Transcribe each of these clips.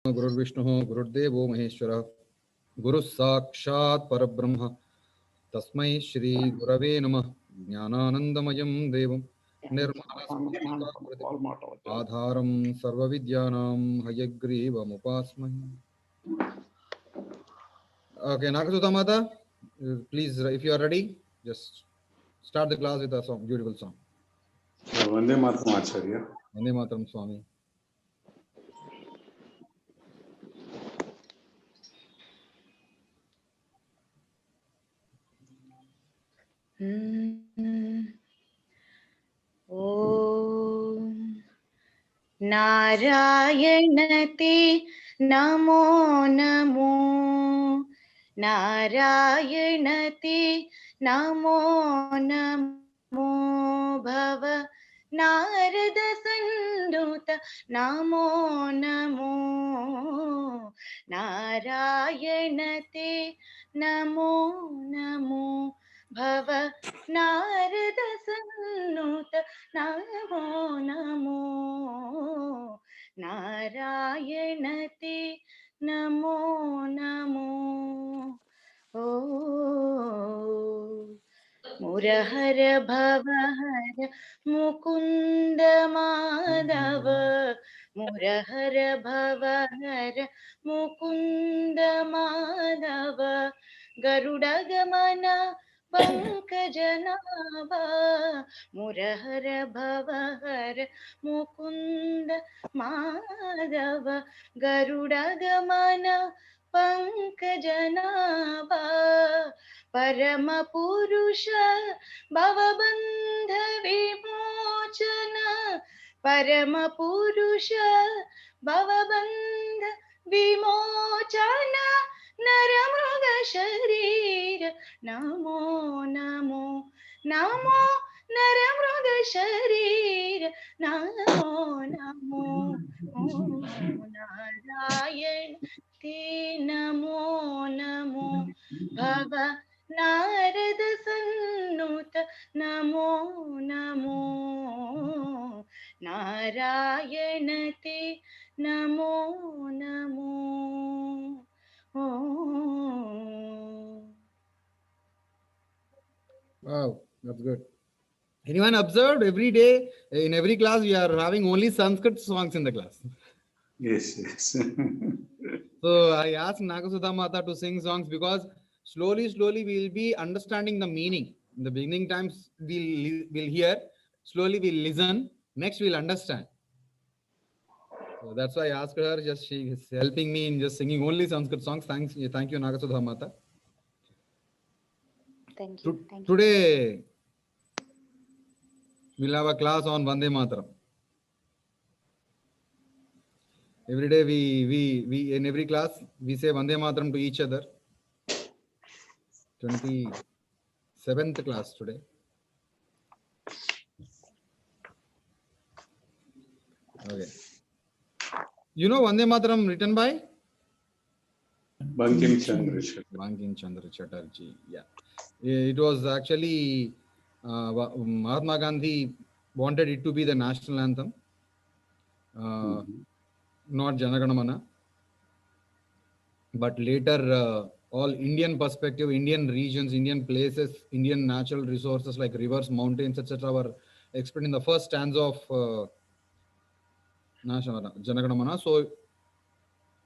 गुरुर्विष्णुः गुरुर्देवो महेश्वरः गुरुः साक्षात् परब्रह्म तस्मै श्री गुरवे नमः। ज्ञानानन्दमयं देवं निर्मलस्फटिकाकृतिम् आधारं सर्वविद्यानां हयग्रीवमुपास्महे। Okay, Nakasuta Mata, please, if you are ready, just start the class with a song, beautiful song. Vande Mataram Acharya. Vande Mataram Swami. ॐ नारायण ते नमो नमो, नारायण ते नमो नमो, भव नारद सन्नुत नमो नमो, नारायण ते नमो नमो, भव नारद सन्नुत नमो नमो, नारायण ते नमो नमो। ओ मुरहर भवहर मुकुंद माधव, मुरहर भवहर मुकुंद माधव, गरुडगमन पंकजनाभा, मुरहर भवहर मुकुंद माधव, गरुडगमन पंकजनाभा, परम पुरुष भवबंध विमोचन, परम पुरुष भवबंध विमोचन, नरमृग शरीर नमो नमो, नमो नरमृग शरीर नमो नमो, नारायण ते नमो नमो, भव नारद सन्नुत नमो नमो, नारायण ते Namo Namo. Wow, that's good. Anyone observed every day in every class we are having only Sanskrit songs in the class? Yes, yes. So I asked Nakasuta Mata to sing songs because slowly we will be understanding the meaning. In the beginning times we'll hear, slowly we'll listen, next we'll understand. So that's why I asked her. Just she is helping me in just singing only Sanskrit songs. Thank you, Nakasuta Mata. Thank you. Thank you. Today we'll have a class on Vande Mataram. Every day we in every class we say Vande Mataram to each other. 27th class today. Okay. You know Vande Mataram written by? Bankim Chandra Chatterjee. Bankim Chandra Chatterjee. Yeah. It was actually Mahatma Gandhi wanted it to be the national anthem, not Janaganamana. But later, all Indian perspective, Indian regions, Indian places, Indian natural resources like rivers, mountains, etc., were explained in the first stanza of Janaganamana. So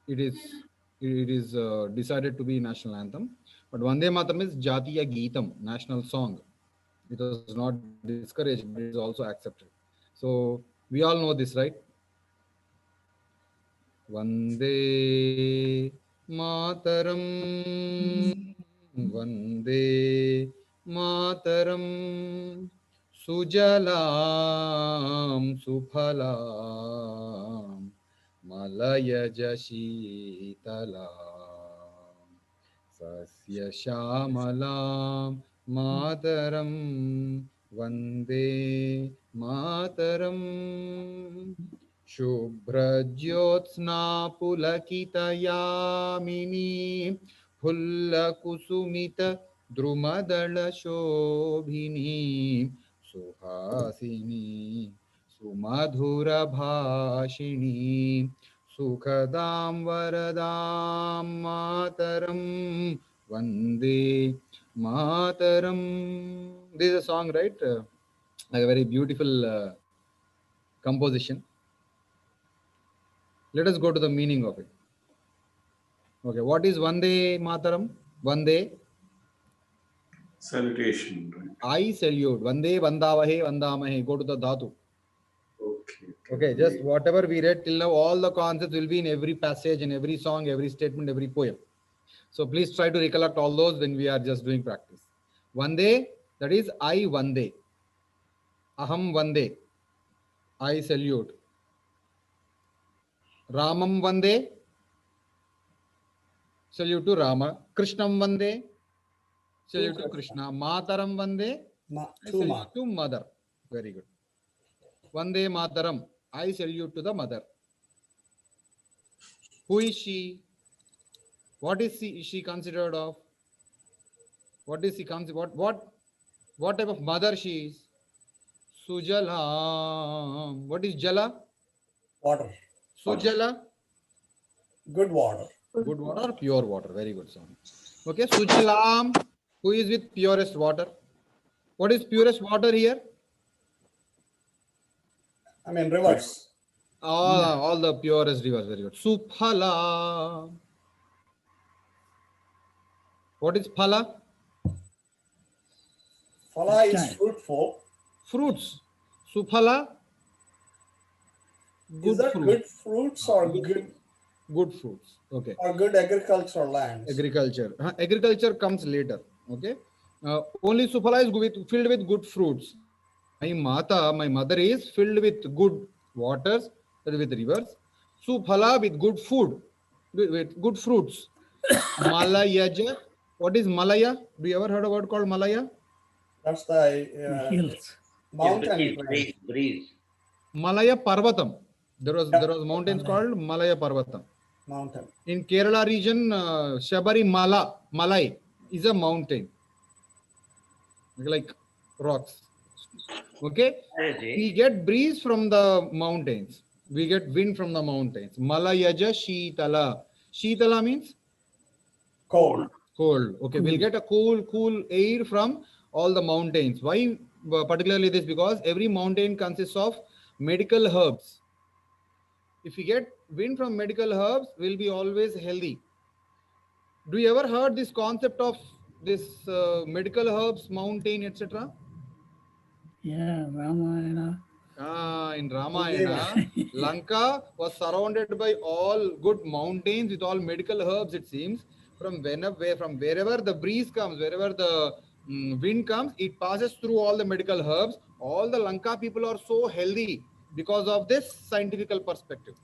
it is decided to be national anthem. But Vande Mataram is Jatiya Geetam, national song. It was not discouraged, but it is also accepted. So we all know this, right? Vande Mataram, Vande Mataram, Sujalam Suphalam, Malayaj Sheetalam, Sasya Shamalam Mataram, Vande Mataram. शुभ्रज्योत्स्ना पुलकितयामिनी फुल्लकुसुमित द्रुमदलशोभिनी Suhasini सुमधुरभाषिणी Sukhadam Varadam Mataram Vande Mataram. This is a song, right? Like a very beautiful composition. Let us go to the meaning of it. Okay, what is Vande Mataram? Vande, Salutation, right? I salute. Vande, Vandavahe, Vandamahe. Go to the dhatu. Okay. Okay, just whatever we read till now, all the concepts will be in every passage, in every song, every statement, every poem. So please try to recollect all those when we are just doing practice. Vande, that is I Vande. Aham Vande, I salute. Ramam Vande, salute to Rama. Krishnam Vande, salute to Krishna. Mataram Vande, I salute to mother. Very good. Vande Mataram, I salute to the mother. Who is she? What is she considered of? What is she considered? What type of mother she is? Sujala. What is Jala? Water. Sujala. Good water. Good water or pure water? Very good sound. Okay, Sujalam. Who is with purest water? What is purest water here? I mean rivers. All the purest rivers. Very good. Suphala. What is phala? Phala is fruitful. Fruits. Suphala. Is that fruit. good fruits or Good fruits. Okay. or good agricultural lands? Agriculture. Agriculture comes later. Okay. Only Suphala is filled with good fruits. My mother is filled with good waters, with rivers. Suphala with good food, with good fruits. Malayaja. What is Malaya? Do you ever heard a word called Malaya? That's the Hills. mountain range. Breeze. Malaya Parvatam. There was mountains called Malaya Parvatam. Mountain. In Kerala region, Shabari Malai is a mountain, like rocks. Okay, we get breeze from the mountains. We get wind from the mountains. Malayaja Shitala. Shitala means Cold. cold. Okay, we'll get a cool air from all the mountains. Why particularly this? Because every mountain consists of medical herbs. If we get wind from medical herbs, we'll be always healthy. Do you ever heard this concept of this medical herbs, mountain, etc.? Yeah, Ramayana. In Ramayana, Lanka was surrounded by all good mountains with all medical herbs, it seems. From wherever the breeze comes, wherever the wind comes, it passes through all the medical herbs. All the Lanka people are so healthy because of this scientific perspective.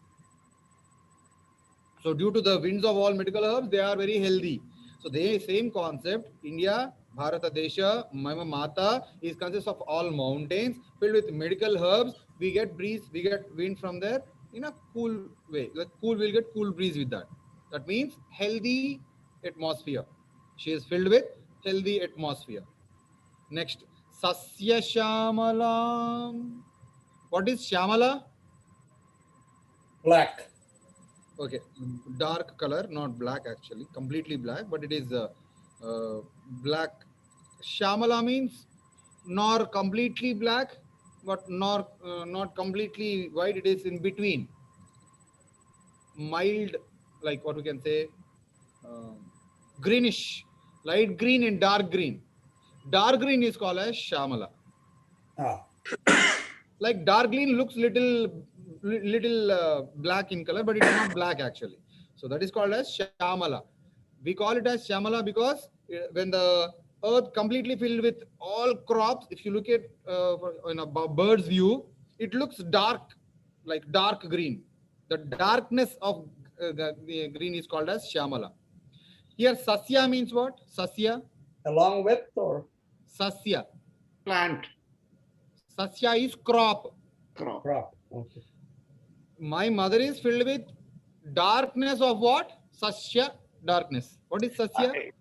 So due to the winds of all medical herbs, they are very healthy. So the same concept, India, Bharata Desha, Mama Mata is consists of all mountains filled with medical herbs. We get breeze, we get wind from there in a cool way. Like we'll get cool breeze with that. That means healthy atmosphere. She is filled with healthy atmosphere. Next, Sasya Shyamala. What is Shyamala? Black. Okay, dark color, not black actually, completely black, but it is black. Shyamala means not completely black, but not completely white. It is in between. Mild, like what we can say, greenish, light green and dark green. Dark green is called as Shyamala. Like dark green looks little black in color, but it is not black actually. So that is called as Shyamala. We call it as Shyamala because when the earth completely filled with all crops, if you look at in a bird's view, it looks dark, like dark green. The darkness of the green is called as Shyamala. Here Sasya means what? Sasya. Along with or? Sasya. Plant. Sasya is crop. Crop. Okay. My mother is filled with darkness of what? Sasya, darkness. What is Sasya?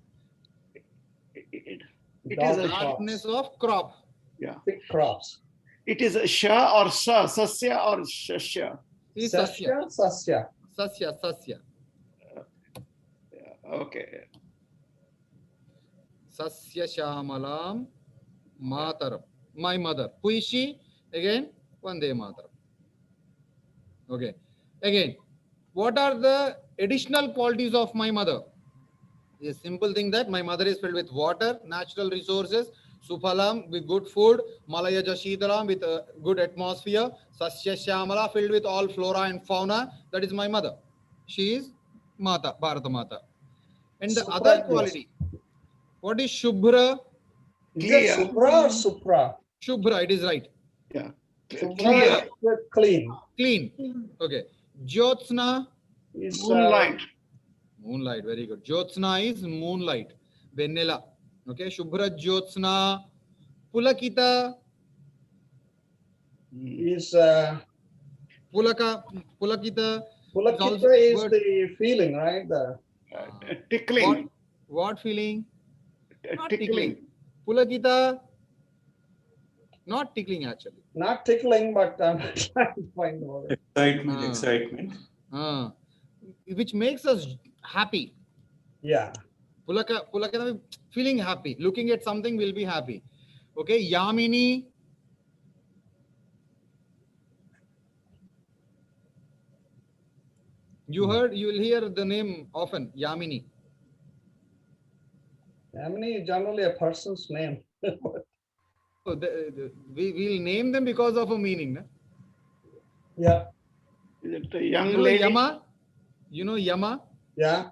It is a Darkness of crop. yeah. Thick crops. It is a sha or sa, sasya or shasya. Is Sasya. Sasya. Sasya. Okay. Sasya Shamalam Mataram. My mother. Who is she? Again, Vande Mataram. Okay. Again, what are the additional qualities of my mother? A simple thing that my mother is filled with water, natural resources, Suphalam with good food, Malaya Jashitaram with a good atmosphere, Sasya Shyamala filled with all flora and fauna. That is my mother. She is Mata, Bharata Mata. And the other Supra, quality, what is Shubhra? Is Clear. it Supra or Supra? Shubhra, it is right. Yeah. Supra Clear. is clean. Clean. Okay. Jyotsna, Is Moonlight. moonlight. Very good. Jyotsna is moonlight. Venila. Okay. Shubhra Jyotsna. Pulakita. is Pulakita. Pulakita is word- the feeling, right? Tickling. What feeling? Not Tickling. Pulakita. Not tickling actually. Not tickling, but I'm trying to find the word. Excitement, Ah. excitement. Which makes us happy. Yeah. Pulakita, feeling happy. Looking at something will be happy. Okay. Yamini. You will hear the name often. Yamini. Yamini is generally a person's name. So we will name them because of a meaning. Na? Yeah. Is it a young You know lady? Yama? You know Yama? Yeah.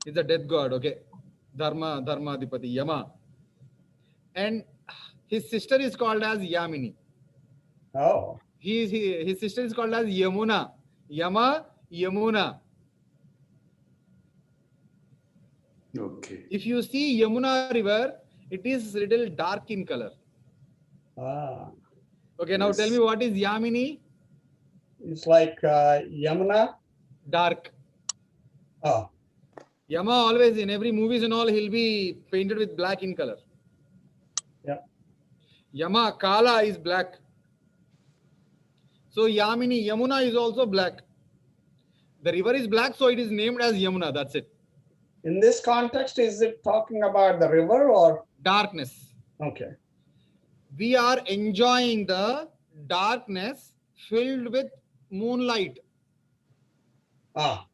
Is a death god. Okay. Dharmadipati, Yama. And his sister is called as Yamini. Oh. His sister is called as Yamuna. Yama, Yamuna. Okay. If you see Yamuna river, it is little dark in color. Ah. Okay, now Yes. tell me what is Yamini? It's like Yamuna. Dark. Oh. Yama always in every movies and all, he'll be painted with black in color. Yeah. Yama, Kala is black. So Yamini, Yamuna is also black. The river is black, so it is named as Yamuna. That's it. In this context, is it talking about the river or? Darkness. Okay. We are enjoying the darkness filled with moonlight. Ah.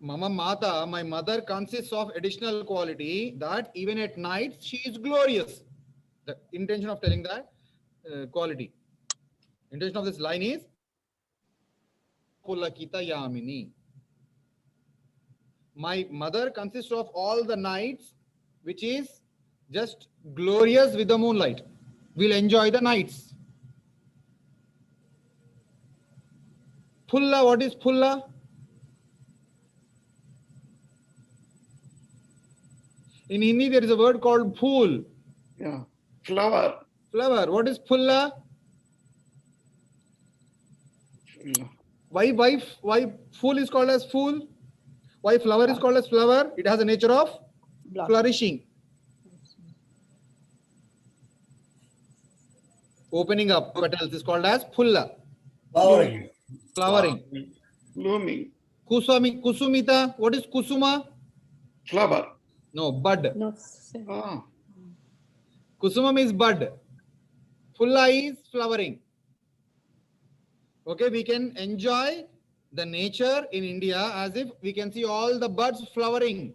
Mama Mata, my mother consists of additional quality that even at night she is glorious. The intention of telling that quality. Intention of this line is Pulakita Yamini. My mother consists of all the nights which is just glorious with the moonlight. We'll enjoy the nights. Pulla, what is Pulla? In Hindi, there is a word called phool. Yeah. Flower. Flower. What is Pulla? Why fool is called as fool? Why flower is called as flower? It has a nature of flourishing. Opening up petals is called as pulla. Flowering. Flowering. Blooming. Kusumita. What is kusuma? Flower. No, bud. No, Ah. Kusumam is bud. Pulla is flowering. Okay, we can enjoy the nature in India as if we can see all the buds flowering.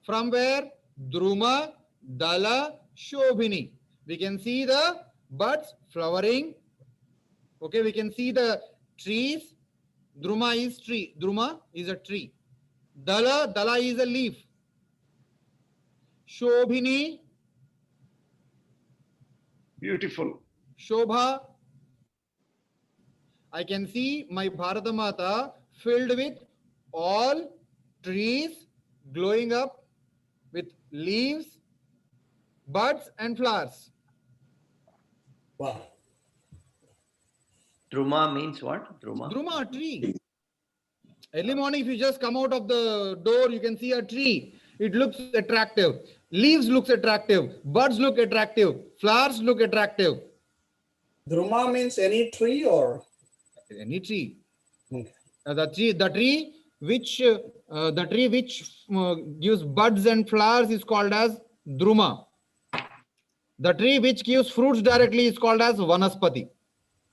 From where? Druma, Dala, Shobhini. We can see the buds flowering. Okay, we can see the trees. Druma is tree. Druma is a tree. Dala is a leaf. Shobhini, Beautiful. Shobha. I can see my Bharata Mata filled with all trees glowing up with leaves, buds and flowers. Wow. Druma means what? Druma? Druma, tree. Early morning, if you just come out of the door, you can see a tree. It looks attractive. Leaves looks attractive. Buds look attractive. Flowers look attractive. Druma means any tree or? Any tree. Okay. The tree which gives buds and flowers is called as druma. The tree which gives fruits directly is called as vanaspati.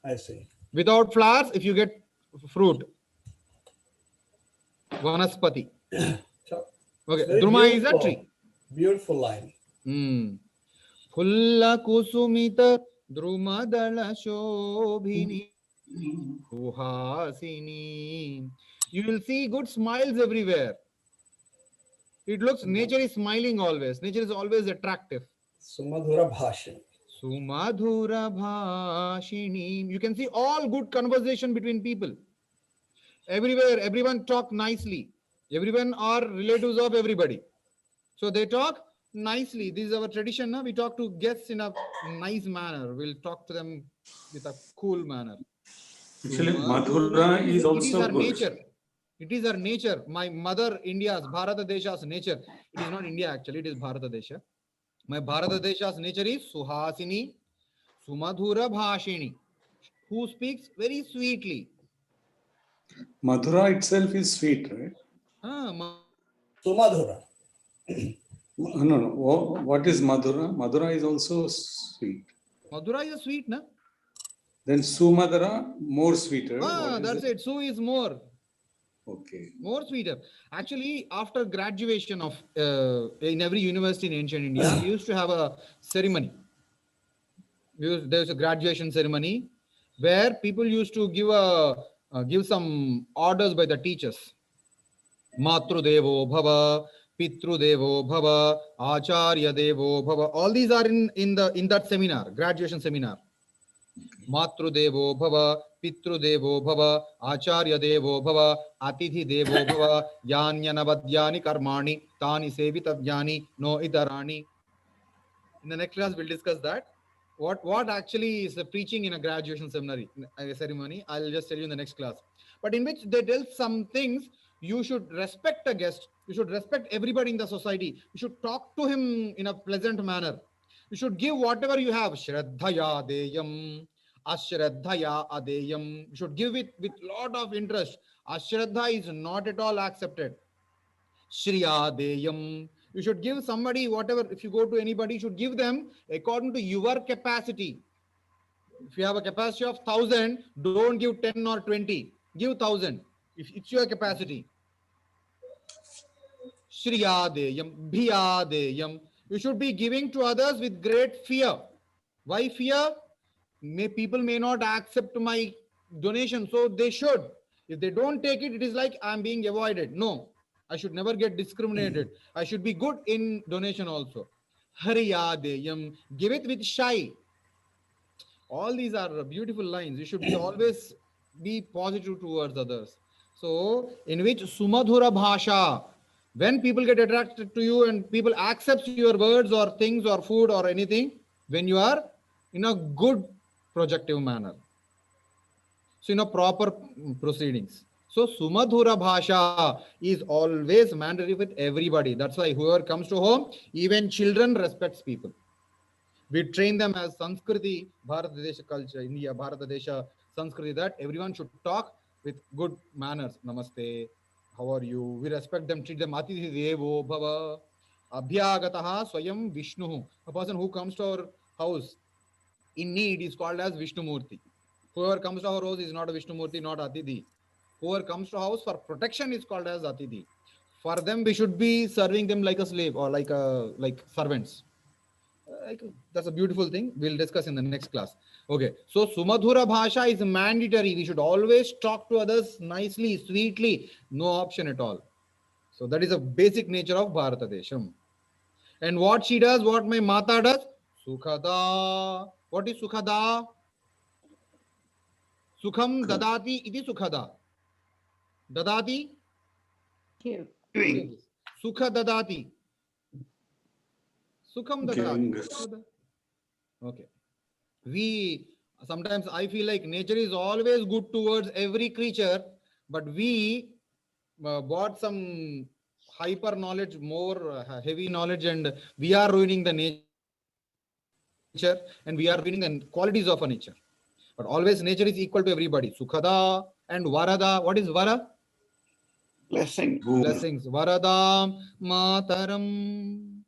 I see. Without flowers, if you get fruit, vanaspati. So, Okay, very druma is a beautiful. tree. Beautiful line. Fulla kusumita drumadala shobhini suhasini. You will see good smiles everywhere. It looks, nature is smiling always. Nature is always attractive. Sumadhura Bhashan. Sumadhura bhashini. You can see all good conversation between people. Everywhere, everyone talk nicely. Everyone are relatives of everybody. So they talk nicely. This is our tradition. No? We talk to guests in a nice manner. We'll talk to them with a cool manner. Actually, Madhura is It is also our good. nature. It is our nature. My mother India's, Bharata Desha's nature. It is not India actually, it is Bharata Desha. My Bharata Desha's nature is Suhasini, Sumadhura Bhashini, who speaks very sweetly. Madhura itself is sweet, right? Sumadhura. No. What is Madhura? Madhura is also sweet. Madhura is sweet, na? Then Sumadhura, more sweeter. What is That's it. Su is more. Okay. More sweeter. Actually, after graduation of in every university in ancient India, we used to have a ceremony. There's a graduation ceremony where people used to give some orders by the teachers. Matru Devo Bhava, Pitru Devo Bhava, Acharya Devo Bhava. All these are in that seminar, graduation seminar. Matru Devo Bhava, Pitru Devo Bhava, Acharya Devo Bhava, Atithi Devo Bhava, Yanyanavadyani Karmani, Tani Sevitavyani, No Idarani. In the next class, we'll discuss that. What actually is the preaching in a graduation ceremony? I'll just tell you in the next class. But in which they tell some things, you should respect a guest. You should respect everybody in the society. You should talk to him in a pleasant manner. You should give whatever you have. Shraddhaya deyam, ashraddhaya adeyam. You should give it with lot of interest. Ashraddha is not at all accepted. Shriya deyam. You should give somebody whatever. If you go to anybody, you should give them according to your capacity. If you have a capacity of 1,000, don't give 10 or 20. Give 1,000. If it's your capacity. Shriya deyam, bhiya deyam. You should be giving to others with great fear. Why fear? People may not accept my donation, so they should. If they don't take it, it is like I'm being avoided. No, I should never get discriminated. I should be good in donation also. Hariya deyam. Give it with shy. All these are beautiful lines. You should be always be positive towards others. So, in which Sumadhura Bhasha, when people get attracted to you and people accept your words or things or food or anything, when you are in a good projective manner. So, in a proper proceedings. So, Sumadhura Bhasha is always mandatory with everybody. That's why whoever comes to home, even children respects people. We train them as Sanskriti, Bharata Desha culture, India, Bharata Desha Sanskriti, that everyone should talk with good manners. Namaste. How are you? We respect them, treat them. Atithi Devo Bhava. Abhyagataha Swayam Vishnu. A person who comes to our house in need is called as Vishnu Murti. Whoever comes to our house is not a Vishnu Murti, not Atithi. Whoever comes to our house for protection is called as Atithi. For them, we should be serving them like a slave or like servants. That's a beautiful thing. We'll discuss in the next class. Okay. So Sumadhura Bhasha is mandatory. We should always talk to others nicely, sweetly. No option at all. So that is a basic nature of Bharata Desham. And what she does, what my Mata does, Sukhada. What is Sukhada? Sukham dadati iti Sukhada. Dadati? Giving. Sukha dadati. Sukham Giving dadati. us. Okay. Sometimes I feel like nature is always good towards every creature, but we bought some hyper knowledge, more heavy knowledge, and we are ruining the nature and we are ruining the qualities of a nature. But always nature is equal to everybody. Sukhada and Varada. What is Vara? Blessing. Boom. Blessings. Varadam Mataram.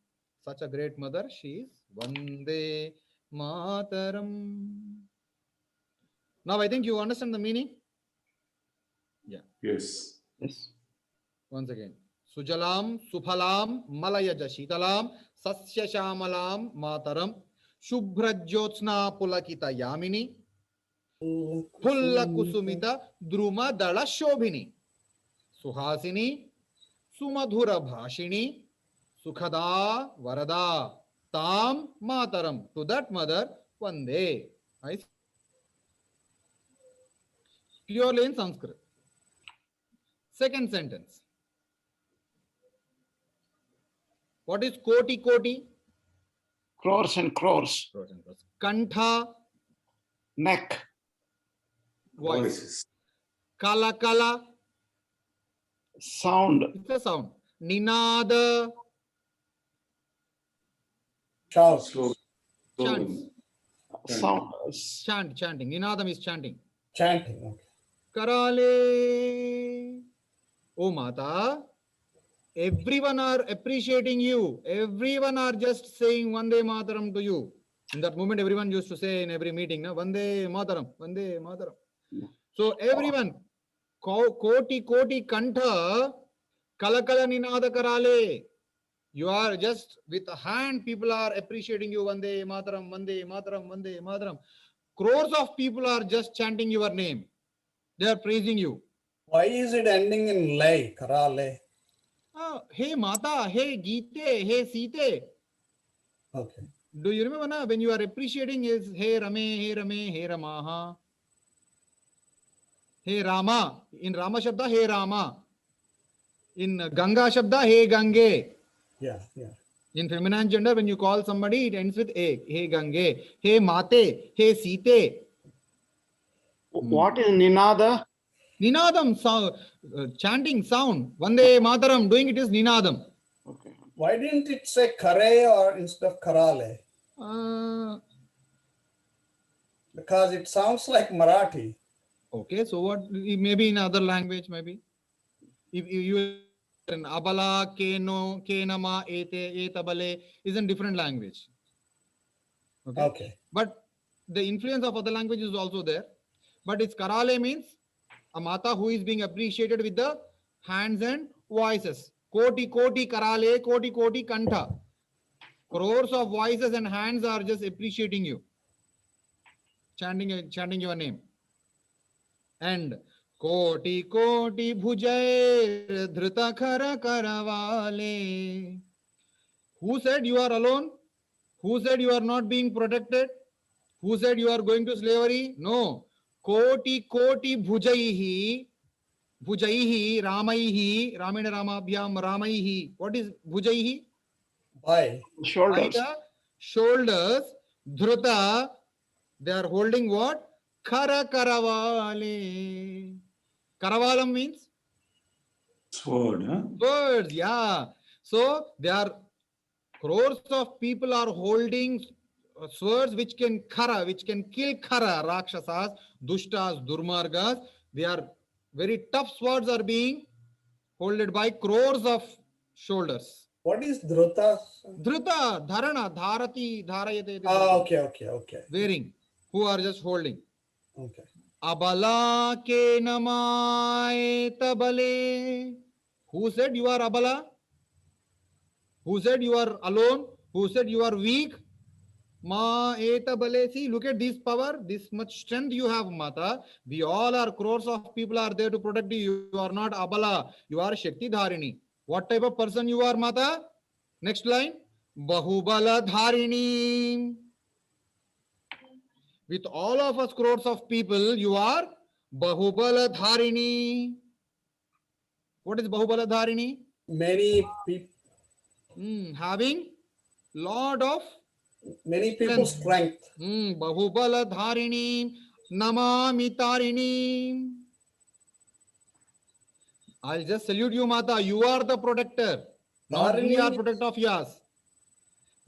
Such a great mother. She is Vande Mataram. Now I think you understand the meaning. Yes. Yes. Once again. Sujalam, Suphalam, Malayaja Shitalam, Sasya Shamalam, Mataram, Shubhrajyotsna Pulakita Yamini, Pulla Kusumita, Druma Dala Shobhini, Suhasini, Sumadhura Bhashini, Sukhada Varada, Tam Mataram. To that mother, Vande. Nice. Purely in Sanskrit. Second sentence. What is Koti Koti? Crores and crores. Kantha, Neck. voice. Voices. Kala Kala, Sound. it's a sound. Ninada, Shout. Slow. chants. Sound. Chanting. Ninadam is chanting. Chanting. Okay. Karale. Oh Mata, everyone are appreciating you. Everyone are just saying Vande Mataram to you. In that moment, everyone used to say in every meeting, na, Vande Mataram, Vande Mataram. So everyone, Koti Koti Kantha, Kalakala Ninada Karale. You are just with a hand, people are appreciating you. Vande Mataram, Vande Mataram, Vande Mataram. Crores of people are just chanting your name. They are praising you. Why is it ending in lay? Karale. Hey Mata, hey Geete, hey Site. Okay. Do you remember na, when you are appreciating is hey Rame, hey Rame, hey Ramaha, hey Rama. In Rama Shabda, hey Rama. In Ganga Shabda, hey Gange. Yeah, yeah. In feminine gender, when you call somebody, it ends with a. Hey Gange, hey Mate, hey Site. What is Ninada? Ninadam, chanting sound. Vande Mataram, doing it is Ninadam. Okay. Why didn't it say kare or instead of karale? Because it sounds like Marathi. Okay, so what? Maybe in other language, maybe. If you in Abala, Keno, Kenama, Ete, Etabale is in different language. Okay. Okay. But the influence of other languages is also there. But it's Karale means a Mata who is being appreciated with the hands and voices. Koti Koti Karale, Koti Koti Kantha. Crores of voices and hands are just appreciating you. Chanting your name. And Koti Koti Bhujay Dhrita Khara Karavale. Who said you are alone? Who said you are not being protected? Who said you are going to slavery? No. Koti Koti Bhujaihi. Bhujaihi Ramaihi. Ramena Ramabhyam Ramaihi. What is Bhujaihi? By. By Shoulders. the shoulders. Dhruta. They are holding what? Khara Karavale. Karavalam means Sword. Huh? birds. Yeah. So there are crores of people are holding swords which can khara, which can kill khara, rakshasas, dushtas, durmargas. They are very tough swords are being holded by crores of shoulders. What is Dhruta? Dhruta, dharana, dharati, dharayate. Okay. Wearing, who are just holding. Okay. Abala ke namae tabale. Who said you are abala? Who said you are alone? Who said you are weak? Ma etabale. See, look at this power, this much strength you have, Mata. We all are crores of people are there to protect you. You are not abala. You are Shakti Dharini. What type of person you are, Mata? Next line. Bahubala Dharini. With all of us crores of people, you are Bahubala Dharini. What is Bahubala Dharini? Many people. Having lot of Many people's strength. Bahubala Dharini Namami Tarini. I'll just salute you, Mata. You are the protector. Not we are protector of yours.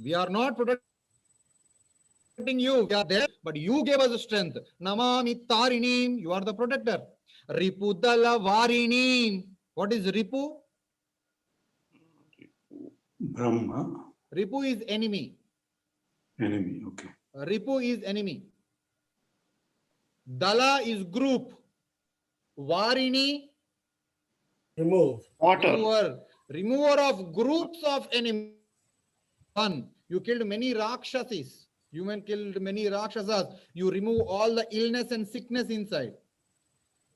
We are not protector protecting you. We are there, but you gave us the strength. Namami Tarinim, you are the protector. Ripudala Varinim. What is Ripu? Brahma, Ripu is enemy. enemy. Okay. Ripu is enemy. Dala is group. Varini, Remove. Water. remover of groups of enemies. One, you killed many Rakshasas. Human killed many Rakshasas. You remove all the illness and sickness inside.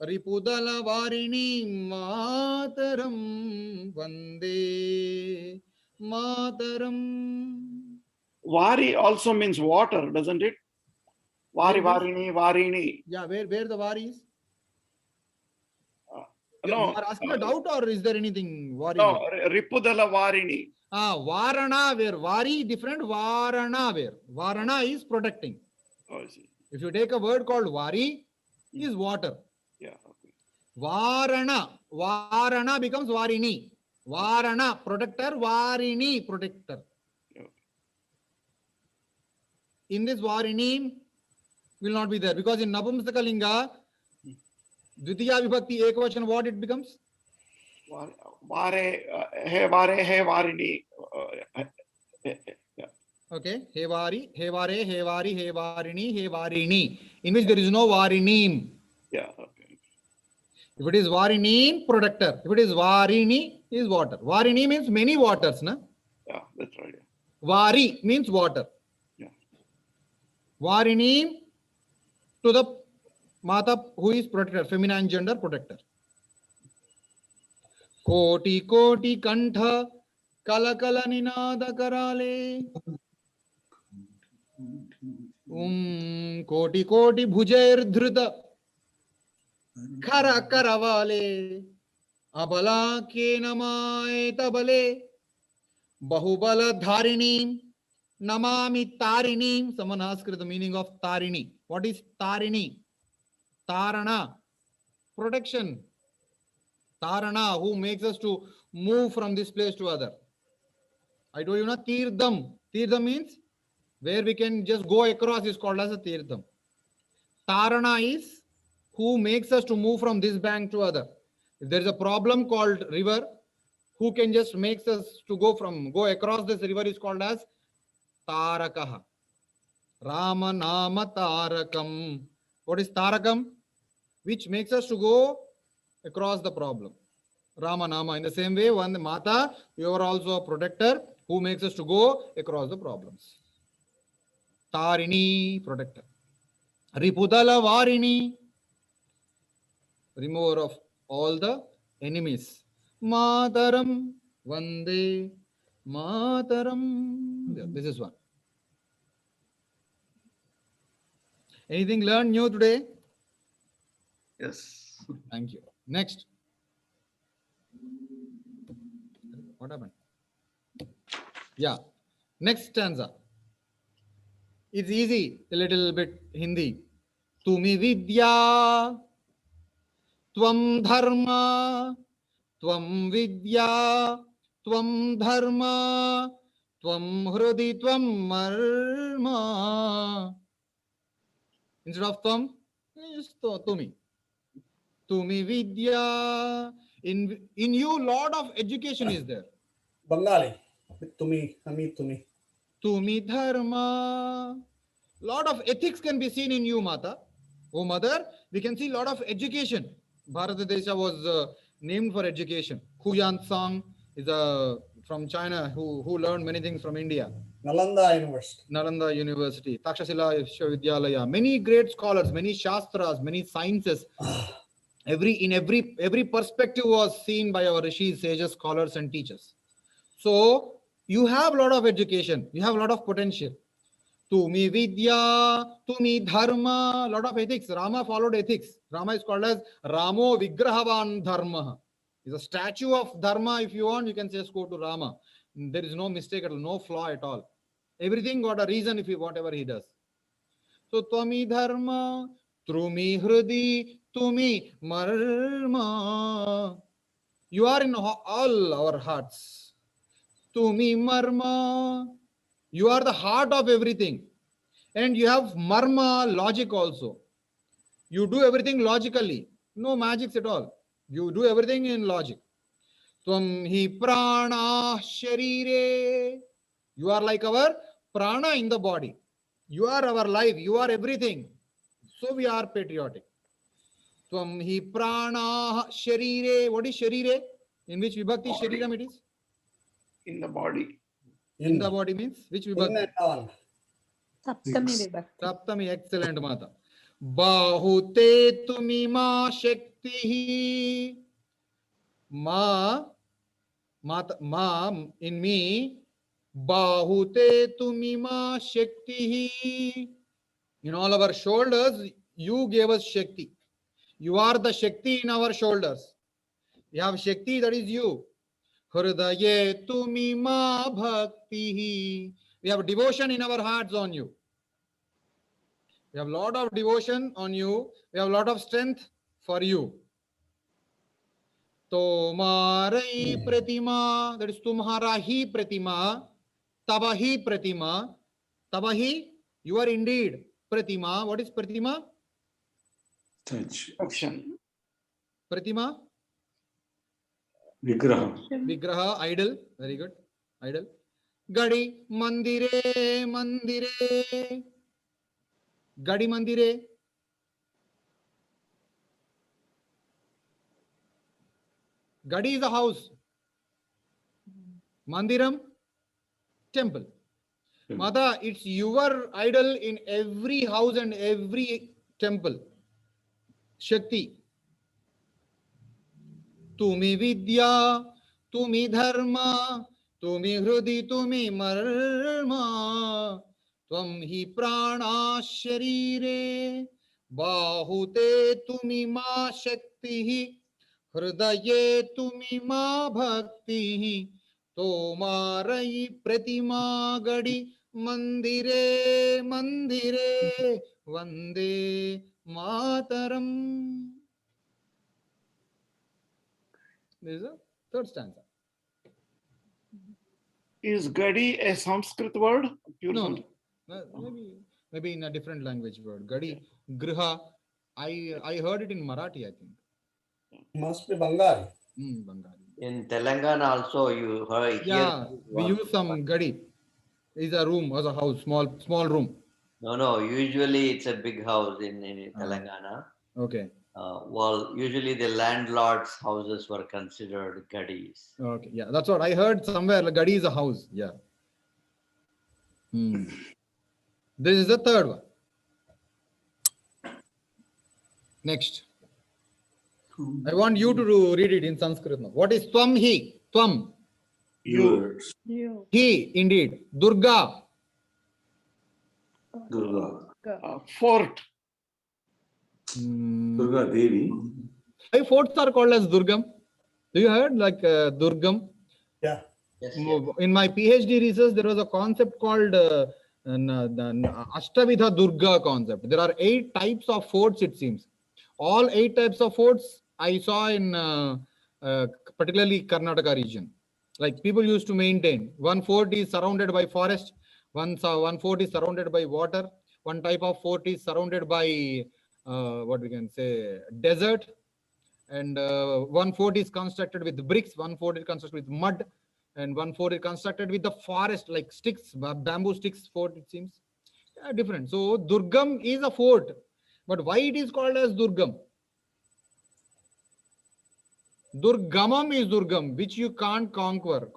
Ripudala Varini Mataram Vande Mataram. Vari also means water, doesn't it? Vari, Where is? Varini, Varini. Yeah, where the Vari is? You No, are asking a doubt, or is there anything Vari? no, Ripudala Varini. Varana where Vari different, Varana where. Varana is protecting. Oh, I see. If you take a word called Vari, is water. Yeah, okay. Varana becomes Varini. Varana, protector, Varini, protector. Okay. In this Varini will not be there, because in Napumsakalinga, Dvitiya Vibhakti Ekvachan, what it becomes? Vare, he Varini. Yeah. Okay, He Vari, He Vare, He Vari, He Varini, He Varini, in which there is no Varinim. Yeah, okay. If it is Varinim, protector. If it is Varini, is water. Varini means many waters, na? Yeah, that's right. Yeah. Vari means water. Yeah. Varini to the Mata who is protector, feminine gender protector. Koti Koti Kantha Kala Kala Ninada Karale. Koti Koti Bhujair Dhruta Khara Karavale Abala Ke Namae Tabale Bahubala Dharini Namami Tarini. Someone asked the meaning of Tarini. What is Tarini? Tarana, protection. Tarana, who makes us to move from this place to other. I told you na Tirdham. Tirdham means where we can just go across is called as a Tirdham. Tarana is who makes us to move from this bank to other. If there is a problem called river, who can just makes us to go across this river is called as Tarakaha. Rama Nama Tarakam. What is Tarakam? Which makes us to go across the problem. Rama Nama. In the same way, one Mata, you are also a protector who makes us to go across the problems. Tarini, protector. Ripudala Varini, remover of all the enemies. Mataram Vande Mataram. This is one. Anything learned new today? Yes. Thank you. Next. What happened? Yeah. Next stanza. It's easy, a little bit Hindi. Tumi vidya, tvam dharma, tvam vidya, tvam dharma, tvam hrudi, tvam marma. Instead of tvam, just tumi. Tumi vidya. In you, lot of education is there. Bengali. Tumi, Ami, Tumi. Tumi dharma. Lot of ethics can be seen in you, Mata. Oh, mother, we can see lot of education. Bharatadesha was named for education. Huyan Sang is from China who learned many things from India. Nalanda University. Nalanda University, Takshashila Vishwavidyalaya. Many great scholars, many shastras, many sciences. Every perspective was seen by our rishis, sages, scholars, and teachers. So you have a lot of education. You have a lot of potential. Tumi vidya, tumi dharma, lot of ethics. Rama followed ethics. Rama is called as Ramo Vigrahavan Dharma. Is a statue of Dharma. If you want, you can just go to Rama. There is no mistake at all, no flaw at all. Everything got a reason if whatever he does. So Twami Dharma, Trumi Hrudi, Tumi Marma. You are in all our hearts. Tumi Marma. You are the heart of everything. And you have marma, logic also. You do everything logically. No magics at all. You do everything in logic. Tvam hi prana sharire. You are like our prana in the body. You are our life. You are everything. So we are patriotic. Tvam hi prana sharire. What is sharire? In which vibhakti shariram it is? In the body. In the body means which In vibhakti? and on. Saptami Vibhakti. Saptami, excellent mata. Bahute tumima shakti. Ma, mata, ma in me. Bahute tumima shakti. In all our shoulders, you gave us shakti. You are the shakti in our shoulders. We have shakti, that is you. Hridaye tumima bhakti. We have devotion in our hearts on you. We have a lot of devotion on you. We have a lot of strength for you. Tomarai pratima, that is tumhara hi pratima, tabahi pratima, tabahi, you are indeed pratima. What is pratima? Touch. Action. Pratima, Vigraha. vigraha, idol. Very good. Idol. Gadi mandire, mandire. Gadi mandire. Gadi is a house. Mandiram, temple. Mata, it's your idol in every house and every temple. Shakti. Tumi vidya, tumi dharma, tumi hrudi, tumi marma. Tvam hi prana sharire, bahute tumi ma shakti, hridaye tumi ma bhakti, tomarai pratima gadi mandire mandire vande mataram. This is the third stanza. Is Gadi a Sanskrit word? Pure No, Sanskrit. maybe in a different language word. Gadi, griha. I heard it in Marathi, I think. Must be Bengali. Bengali. In Telangana also you hear. Yeah, we use some gadi. Is a room, as a house, small room. No. Usually it's a big house in Telangana. Okay. Well, usually the landlord's houses were considered gadis. Okay. Yeah, that's what I heard somewhere. Like, gadi is a house. Yeah. This is the third one. Next. I want you to read it in Sanskrit now. What is tvam hi? Tvam. Yours. You. He, indeed. Durga. Durga. Fort. Durga Devi. Why forts are called as Durgam? Do you heard like Durgam? Yeah. Yes, In my PhD research, there was a concept called the Ashtavidha Durga concept. There are 8 types of forts, it seems. All 8 types of forts I saw in particularly Karnataka region. Like people used to maintain. One fort is surrounded by forest. One fort is surrounded by water. One type of fort is surrounded by what we can say desert. And one fort is constructed with bricks. One fort is constructed with mud. And one fort is constructed with the forest, like sticks, bamboo sticks fort, it seems. Yeah, different. So Durgam is a fort. But why it is called as Durgam? Durgamam is Durgam, which you can't conquer,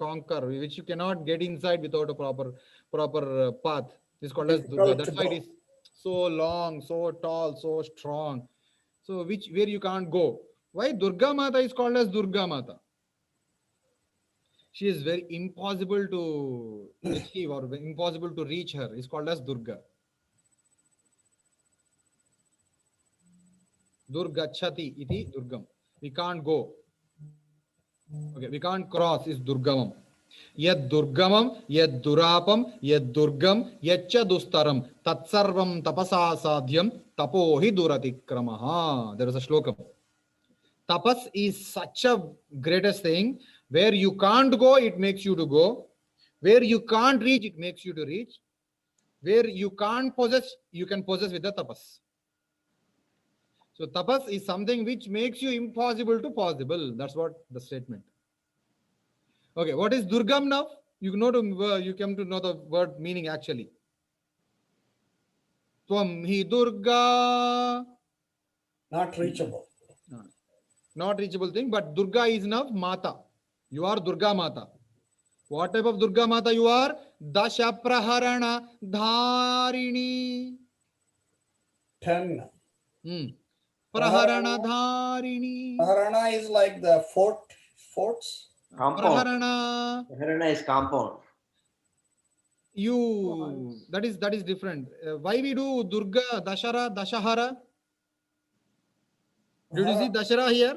which you cannot get inside without a proper path. It's called as Durga. That's why it is so long, so tall, so strong. So where you can't go. Why Durga Mata is called as Durga Mata? She is very impossible to achieve or impossible to reach her. It's called as Durga. Durgachati iti Durgam. We can't go. Okay, we can't cross is Durgamam. Yad Durgamam, Yad Durapam, Yad Durgam, Yaccha Dustaram, Tatsarvam Tapasa Sadhyam, Tapohi Duratikramaha. There is a shlokam. Tapas is such a greatest thing. Where you can't go, it makes you to go. Where you can't reach, it makes you to reach. Where you can't possess, you can possess with the tapas. So tapas is something which makes you impossible to possible. That's what the statement. Okay, what is Durgam now? You know you come to know the word meaning actually. Tvam hi Durga. Not reachable. Not reachable thing, but Durga is now Mata. You are Durga Mata. What type of Durga Mata you are? Dasha Praharana Dharini. 10. Praharana Dharini. Praharana is like the forts. Compound. Praharana. Praharana is compound. You that is different. Why we do Durga Dashahara? Did you see Dashara here?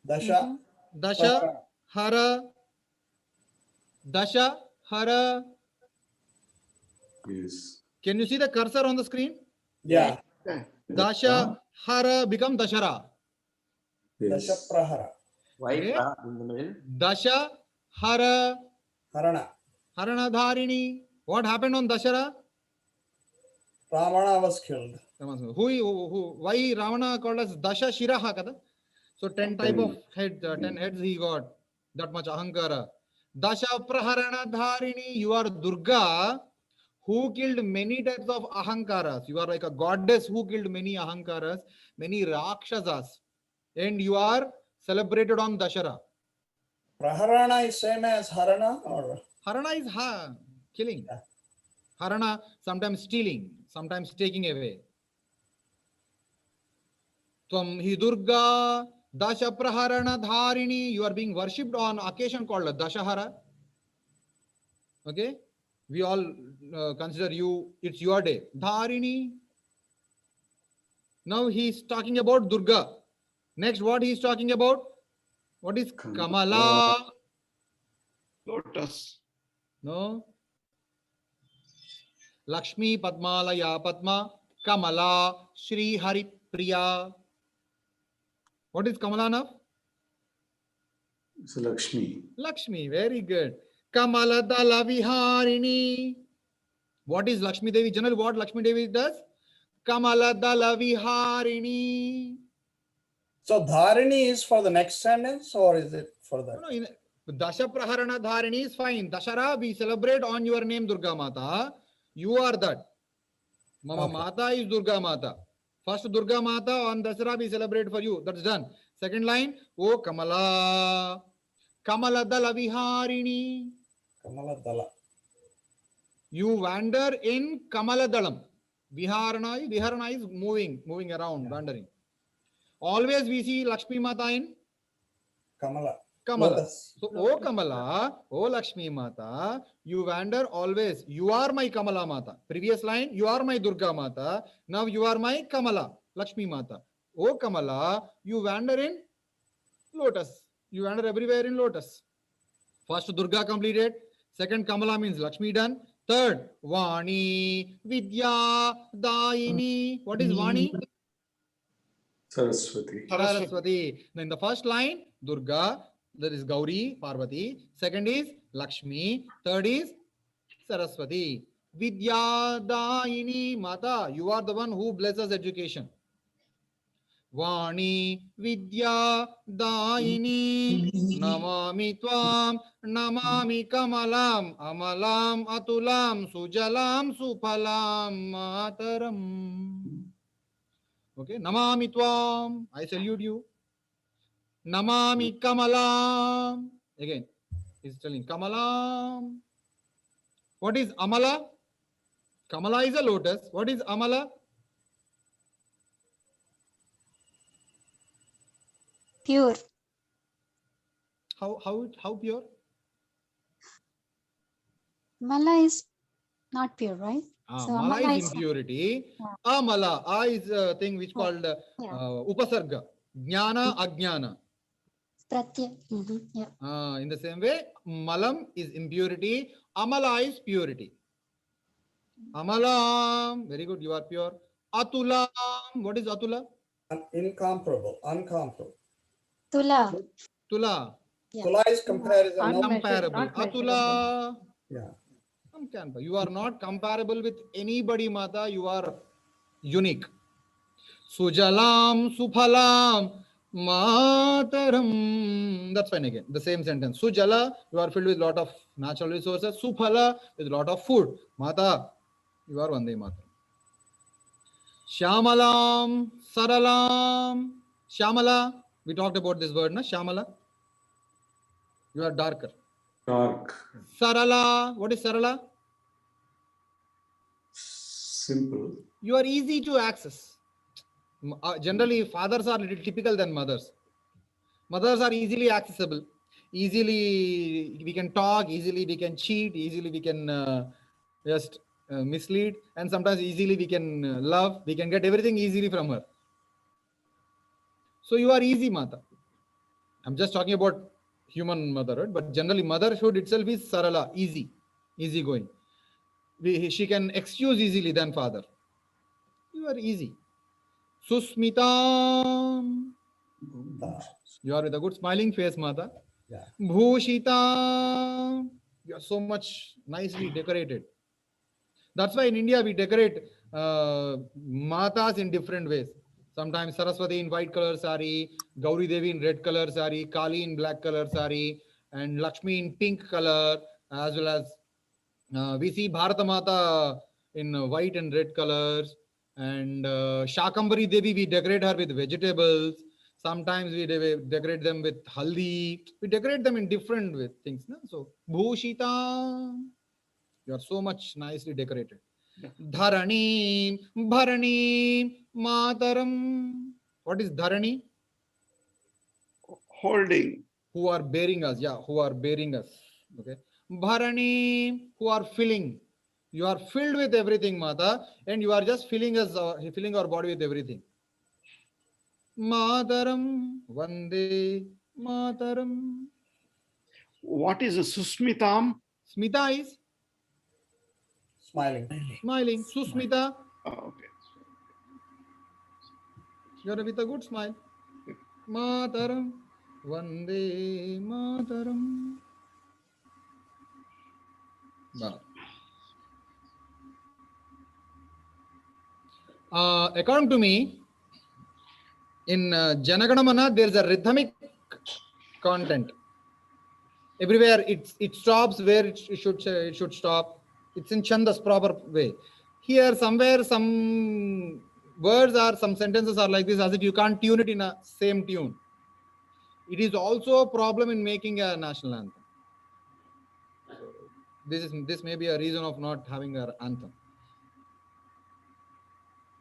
Dasha. Dasha Hara. Dasha Hara. Yes. Can you see the cursor on the screen? Yeah. Dasha Hara become Dashara. Dasha Yes. Prahara. Why Okay. in the middle? Dasha Hara Harana. Harana Dharini. What happened on Dashara? Ravana was killed. Who why Ravana called us Dasha Shiraha kada? So 10 type of head, 10 heads he got. That much ahankara. Dasha Praharana Dharini. You are Durga who killed many types of ahankaras. You are like a goddess who killed many ahankaras, many rakshasas. And you are celebrated on Dashara. Praharana is same as Harana or Harana is killing. Harana, sometimes stealing, sometimes taking away. Tvam hi Durga Dasha Praharana Dharini. You are being worshipped on occasion called Dashahara. Okay? We all consider you, it's your day. Dharini. Now he is talking about Durga. Next, what he is talking about? What is Kamala? Lotus. No. Lakshmi Padmalaya Padma Kamala Shri Hari Priya. What is Kamala now? It's a Lakshmi. Lakshmi, very good. Kamala Dala Viharini. What is Lakshmi Devi? Generally, what Lakshmi Devi does? Kamala Dala Viharini. so Dharini is for the next sentence or is it for that? No, Dasha Praharana Dharini is fine. Dashara, we celebrate on your name, Durga Mata. You are that. Mama Okay. Mata is Durga Mata. First Durga Mata on Dasara we celebrate for you. That's done. Second line, O Kamala. Kamala Dala Viharini. Kamala Dala. You wander in Kamala Dalam. Viharana is moving around, wandering. Always we see Lakshmi Mata in Kamala. Kamala. Lotus. So, O Kamala, O Lakshmi Mata, you wander always. You are my Kamala Mata. Previous line, you are my Durga Mata. Now you are my Kamala, Lakshmi Mata. O Kamala, you wander in lotus. You wander everywhere in lotus. First Durga completed. Second Kamala means Lakshmi done. Third, Vani, Vidya, Daini. What is Vani? Saraswati. Saraswati. Now in the first line, Durga, there is Gauri, Parvati. Second is Lakshmi. Third is Saraswati. Vidya Daini Mata. You are the one who blesses education. Vani Vidya Daini Namami Tvam Namami Kamalam Amalam Atulam Sujalam Supalam Mataram. Okay, Namami Tvam. I salute you. Namami Kamalam. Again, he's telling Kamalam. What is Amala? Kamala is a lotus. What is Amala? Pure. How pure? Mala is not pure, right? So Mala Amala is is- impurity. Yeah. Amala. Is a thing which called Yeah. Upasarga. Jnana, Ajnana. Pratya. Yeah. In the same way, Malam is impurity. Amala is purity. Amalam. Very good. You are pure. Atulam. What is Atula? Incomparable. Uncomparable. Tula. Tula. Yeah. Tula is comparison. No? Unmeasured, Comparable. not measurable. Atula. Yeah. You are not comparable with anybody, Mata. You are unique. Sujalam, Suphalam, Mataram. That's fine again. The same sentence. Sujala, you are filled with lot of natural resources. Suphala, with lot of food. Mata, you are Vande Mataram. Shamalam, Saralam. Shamala, we talked about this word, na? Shamala. You are darker. Dark. Sarala, what is Sarala? Simple. You are easy to access. Generally, fathers are little typical than mothers. Mothers are easily accessible. Easily we can talk, easily we can cheat, easily we can just mislead, and sometimes easily we can love. We can get everything easily from her. So you are easy, Mata. I'm just talking about human motherhood, but generally motherhood itself is Sarala, easy going. She can excuse easily than father. You are easy. Susmita, you are with a good smiling face, Mata. Yeah. Bhushita, you are so much nicely decorated. That's why in India we decorate Matas in different ways. Sometimes Saraswati in white color sari, Gauri Devi in red color sari, Kali in black color sari, and Lakshmi in pink color, as well as we see Bharata Mata in white and red colors. And Shakambari Devi, we decorate her with vegetables. Sometimes we decorate them with haldi. We decorate them in different with things. No? So Bhushita, you are so much nicely decorated. Dharani, Bharani, Mataram. What is Dharani? Holding. Who are bearing us. Yeah, who are bearing us. Okay. Bharani, who are filling. You are filled with everything, Mata, and you are just filling us, filling our body with everything. Mataram, Vande Mataram. What is a Susmitam? Smita is Smiling. smiling. Susmita, Oh, okay. you are with a good smile. Mataram, Vande Mataram. Wow. According to me, in Janaganamana, there is a rhythmic content. Everywhere it stops where it should stop. It's in Chandas proper way. Here somewhere some words or some sentences are like this, as if you can't tune it in a same tune. It is also a problem in making a national anthem. This may be a reason of not having an anthem.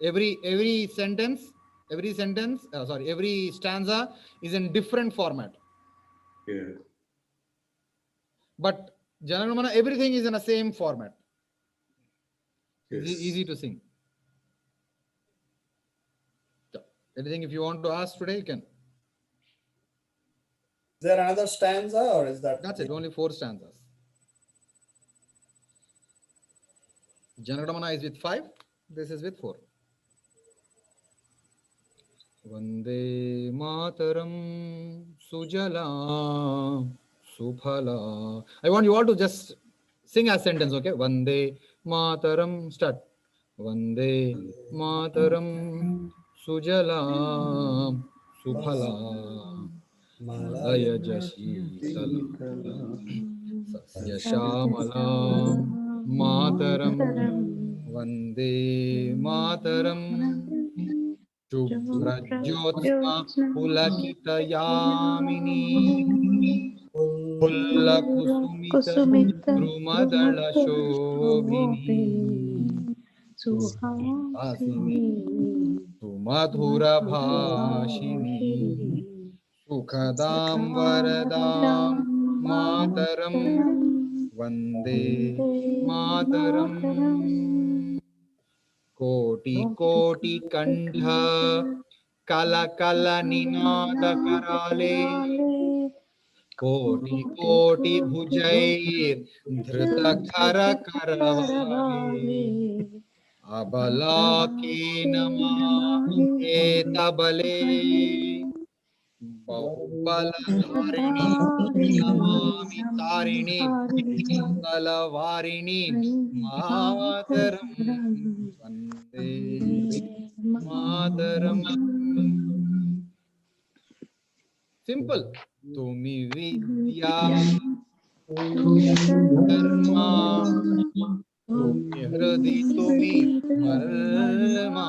Every stanza is in different format. Yeah. But Janagamana, everything is in the same format. Yes. It's easy to sing. So, anything if you want to ask today, you can. Is there another stanza or is that? That's it, only 4 stanzas. Janagamana is with 5, this is with 4. Vande Mataram Sujala Suphala. I want you all to just sing a sentence, okay? Vande Mataram, start. Vande Mataram Sujala Suphala Malayaja Shitala Sasya Shamala Mataram Vande Mataram Shubhrajyotma Pulakita Yamini Pulla Kusumita Drumadala Shobhini Suhasini Sumadhura Bhashini Sukhadam Varadam Mataram Vande Mataram Koti Koti Kandha Kala Kala Ninada Karale Koti Koti Bhujair Dhrita Khara Karavale Abala Ke Nama Etabale Bahubalaharini Namami Tarini Kalavarini Mataram Vande Mataram. Simple. Tumi Vidya Dharma Tumi Hradi Tumi Marma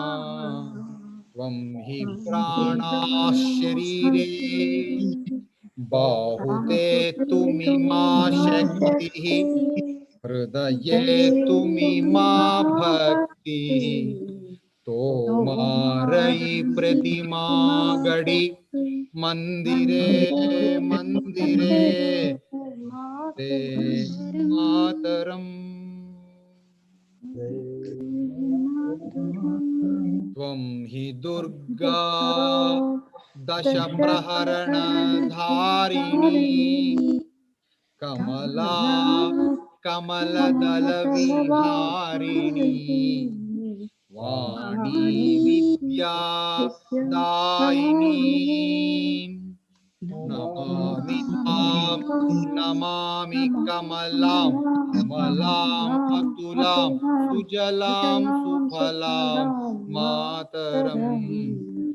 Tvam Hi Prana Sharire Bahute Tumi Ma Shakti Hridaye Tumi Ma Bhakti Tomarai Pratima Gadi Mandire Mandire Te Mataram Tvam Hi Durga Dasha Praharana Dharini Kamala Kamala Dalaviharini Vani Vidya Daini Namami Tam Namami Kamalam Kamalam Atulam Sujalam Suphalam Mataram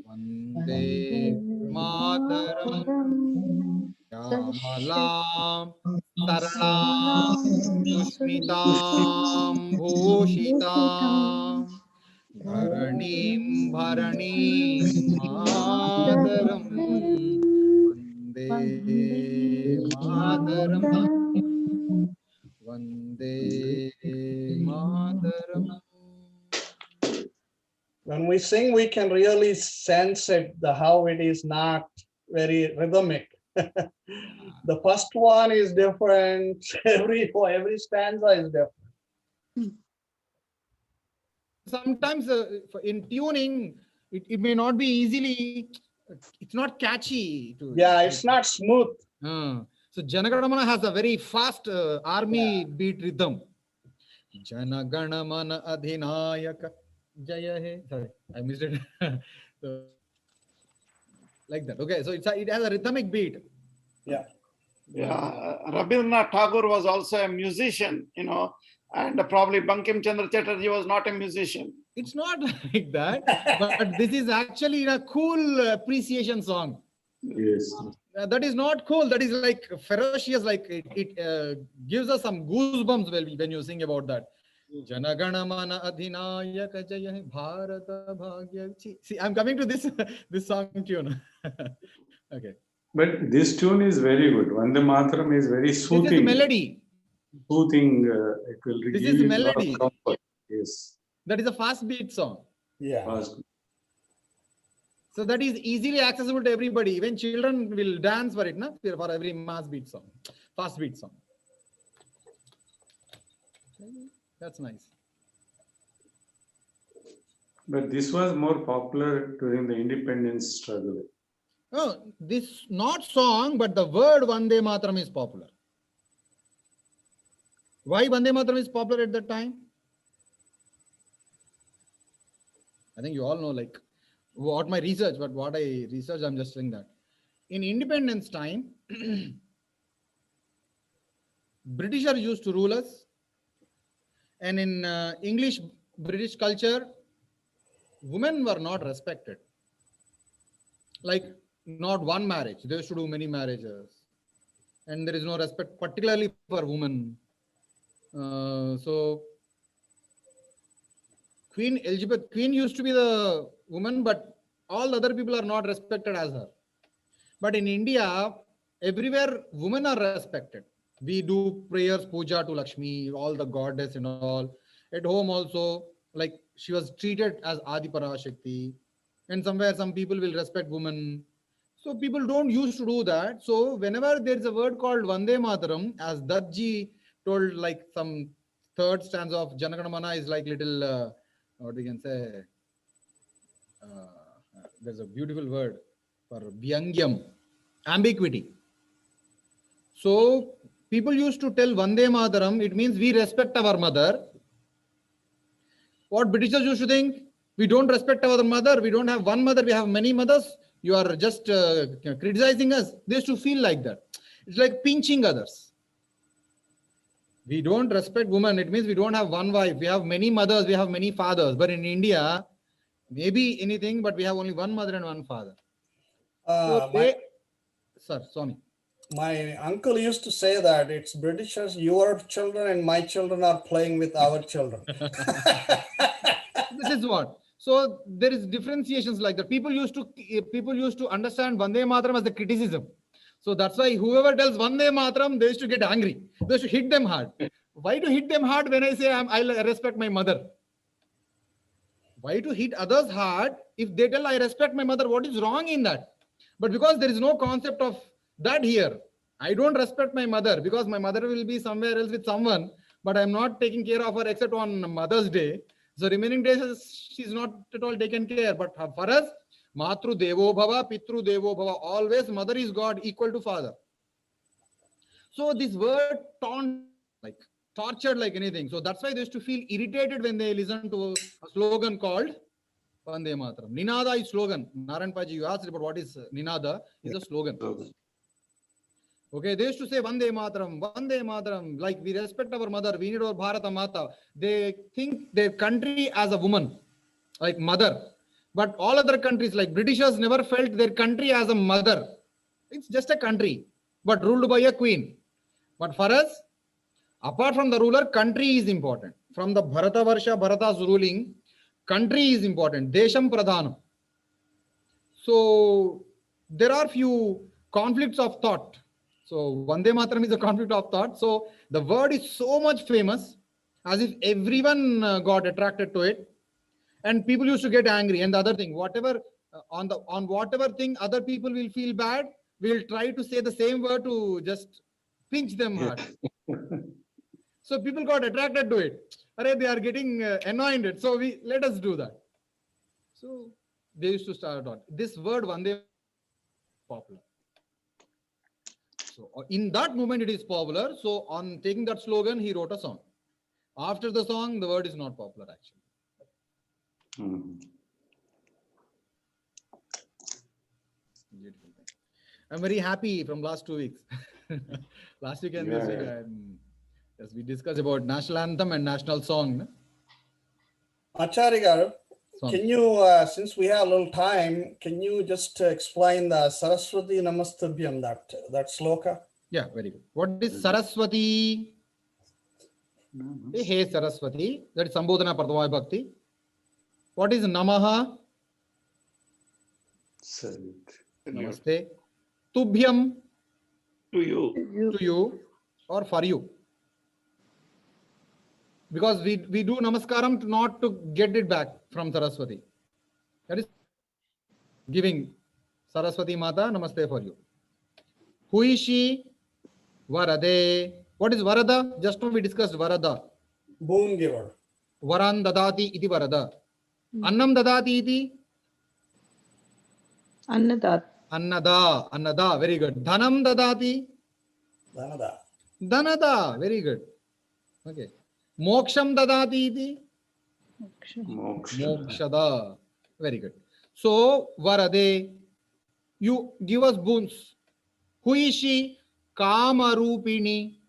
Vande Mataram Yamalam Saralam Sushmitam Bhushitam Dharanim Bharanim Mataram Vande Mataram Vande Mataram. When we sing, we can really sense it, how it is not very rhythmic. The first one is different. Every stanza is different. Sometimes in tuning, it may not be easily, it's not catchy. Yeah, it's not smooth. So Janaganamana has a very fast army beat rhythm. Janaganamana Adhinayaka Jaya He. Sorry, I missed it. So, like that. Okay, so it has a rhythmic beat. Yeah. Yeah, Rabindranath Tagore was also a musician, and probably Bankim Chandra Chatterjee was not a musician. It's not like that, but this is actually a cool appreciation song. Yes. That is not cool. That is like ferocious. Like it gives us some goosebumps when you sing about that. Janaganamana Adhinayaka Jaya He Bharata Bhagya. See, I'm coming to this this song tune. Okay. But this tune is very good. Vande Mataram is very soothing. This is melody. Soothing. It will This give is you a lot of melody. comfort. Yes. That is a fast beat song. Yeah. Fast. So that is easily accessible to everybody. Even children will dance for it, no? For every mass beat song, fast beat song. That's nice. But this was more popular during the independence struggle. No, this not song, but the word Vande Mataram is popular. Why Vande Mataram is popular at that time? I think you all know, like, what my research, but what I researched, I'm just saying that. In independence time, Britishers used to rule us. And in English, British culture, women were not respected. Like, not one marriage. They used to do many marriages. And there is no respect, particularly for women. So, Queen Elizabeth, Queen used to be the woman, but all other people are not respected as her. But in India, everywhere women are respected. We do prayers, puja to Lakshmi, all the goddess and all. At home also, like she was treated as Adi Parashakti. And somewhere some people will respect women. So people don't used to do that. So whenever there is a word called Vande Mataram, as Duttji told, like some third stanza of Janaganamana is like little, what we can say, there's a beautiful word for Vyangyam, ambiguity. So people used to tell Vande Mataram, it means we respect our mother. What Britishers used to think, we don't respect our mother, we don't have one mother, we have many mothers. you are just criticizing us. They used to feel like that. It's like pinching others. We don't respect women. It means we don't have one wife. We have many mothers. We have many fathers. But in India, maybe anything, but we have only one mother and one father. So sir, Swami. My uncle used to say that it's Britishers, your children and my children are playing with our children. This is what. So there is differentiations like that. People used to understand Vande Mataram as the criticism. So that's why whoever tells Vande Mataram, they used to get angry. They used to hit them hard. Why to hit them hard when I say I respect my mother? Why to hit others hard if they tell I respect my mother? What is wrong in that? But because there is no concept of that here, I don't respect my mother because my mother will be somewhere else with someone, but I'm not taking care of her except on Mother's Day. So remaining days she's not at all taken care. But for us, Matru Devo Bhava, Pitru Devo Bhava, always mother is God equal to father. So this word tortured like anything. So that's why they used to feel irritated when they listen to a slogan called Vande Mataram. Ninada is slogan. Narayan Paji, you asked about what is Ninada, is a slogan. Okay, they used to say Vande Mataram, like we respect our mother, we need our Bharata Mata. They think their country as a woman, like mother. But all other countries, like Britishers, never felt their country as a mother. It's just a country, but ruled by a queen. But for us, apart from the ruler, country is important. From the Bharata Varsha, Bharata's ruling, country is important. Desham Pradhanam. So there are few conflicts of thought. So Vande Mataram is a conflict of thought. So the word is so much famous, as if everyone got attracted to it, and people used to get angry. And the other thing, whatever on whatever thing other people will feel bad, we'll try to say the same word to just pinch them hard. So people got attracted to it. They are getting annoyed. So let us do that. So they used to start on this word Vande popular. So in that moment it is popular. So on taking that slogan, he wrote a song. After the song, the word is not popular actually. Beautiful. I'm very happy from last 2 weeks. Last week and this week, yes, we discussed about national anthem and national song. No? Acharya Garu, can you, since we have a little time, can you just explain the Saraswati Namastabhyam, that sloka? Yeah, very good. What is Saraswati? Hey Saraswati, that is Sambodhana Pradhamaya Bhakti. What is Namaha? Salute. Namaste. Tubhyam. To you. To you or for you. Because we do Namaskaram not to get it back from Saraswati. That is giving Saraswati Mata Namaste for you. Who is she? Varade. What is Varada? Just now we discussed Varada. Boon giver. Varan dadati iti Varada. Annam dadati iti? Annada. Annada. Very good. Dhanam dadati? Dhanada. Dhanada. Very good. Okay. Moksham dadati iti? Mokshada. Very good. So, Varade, you give us boons. Who is she? Kamarupini.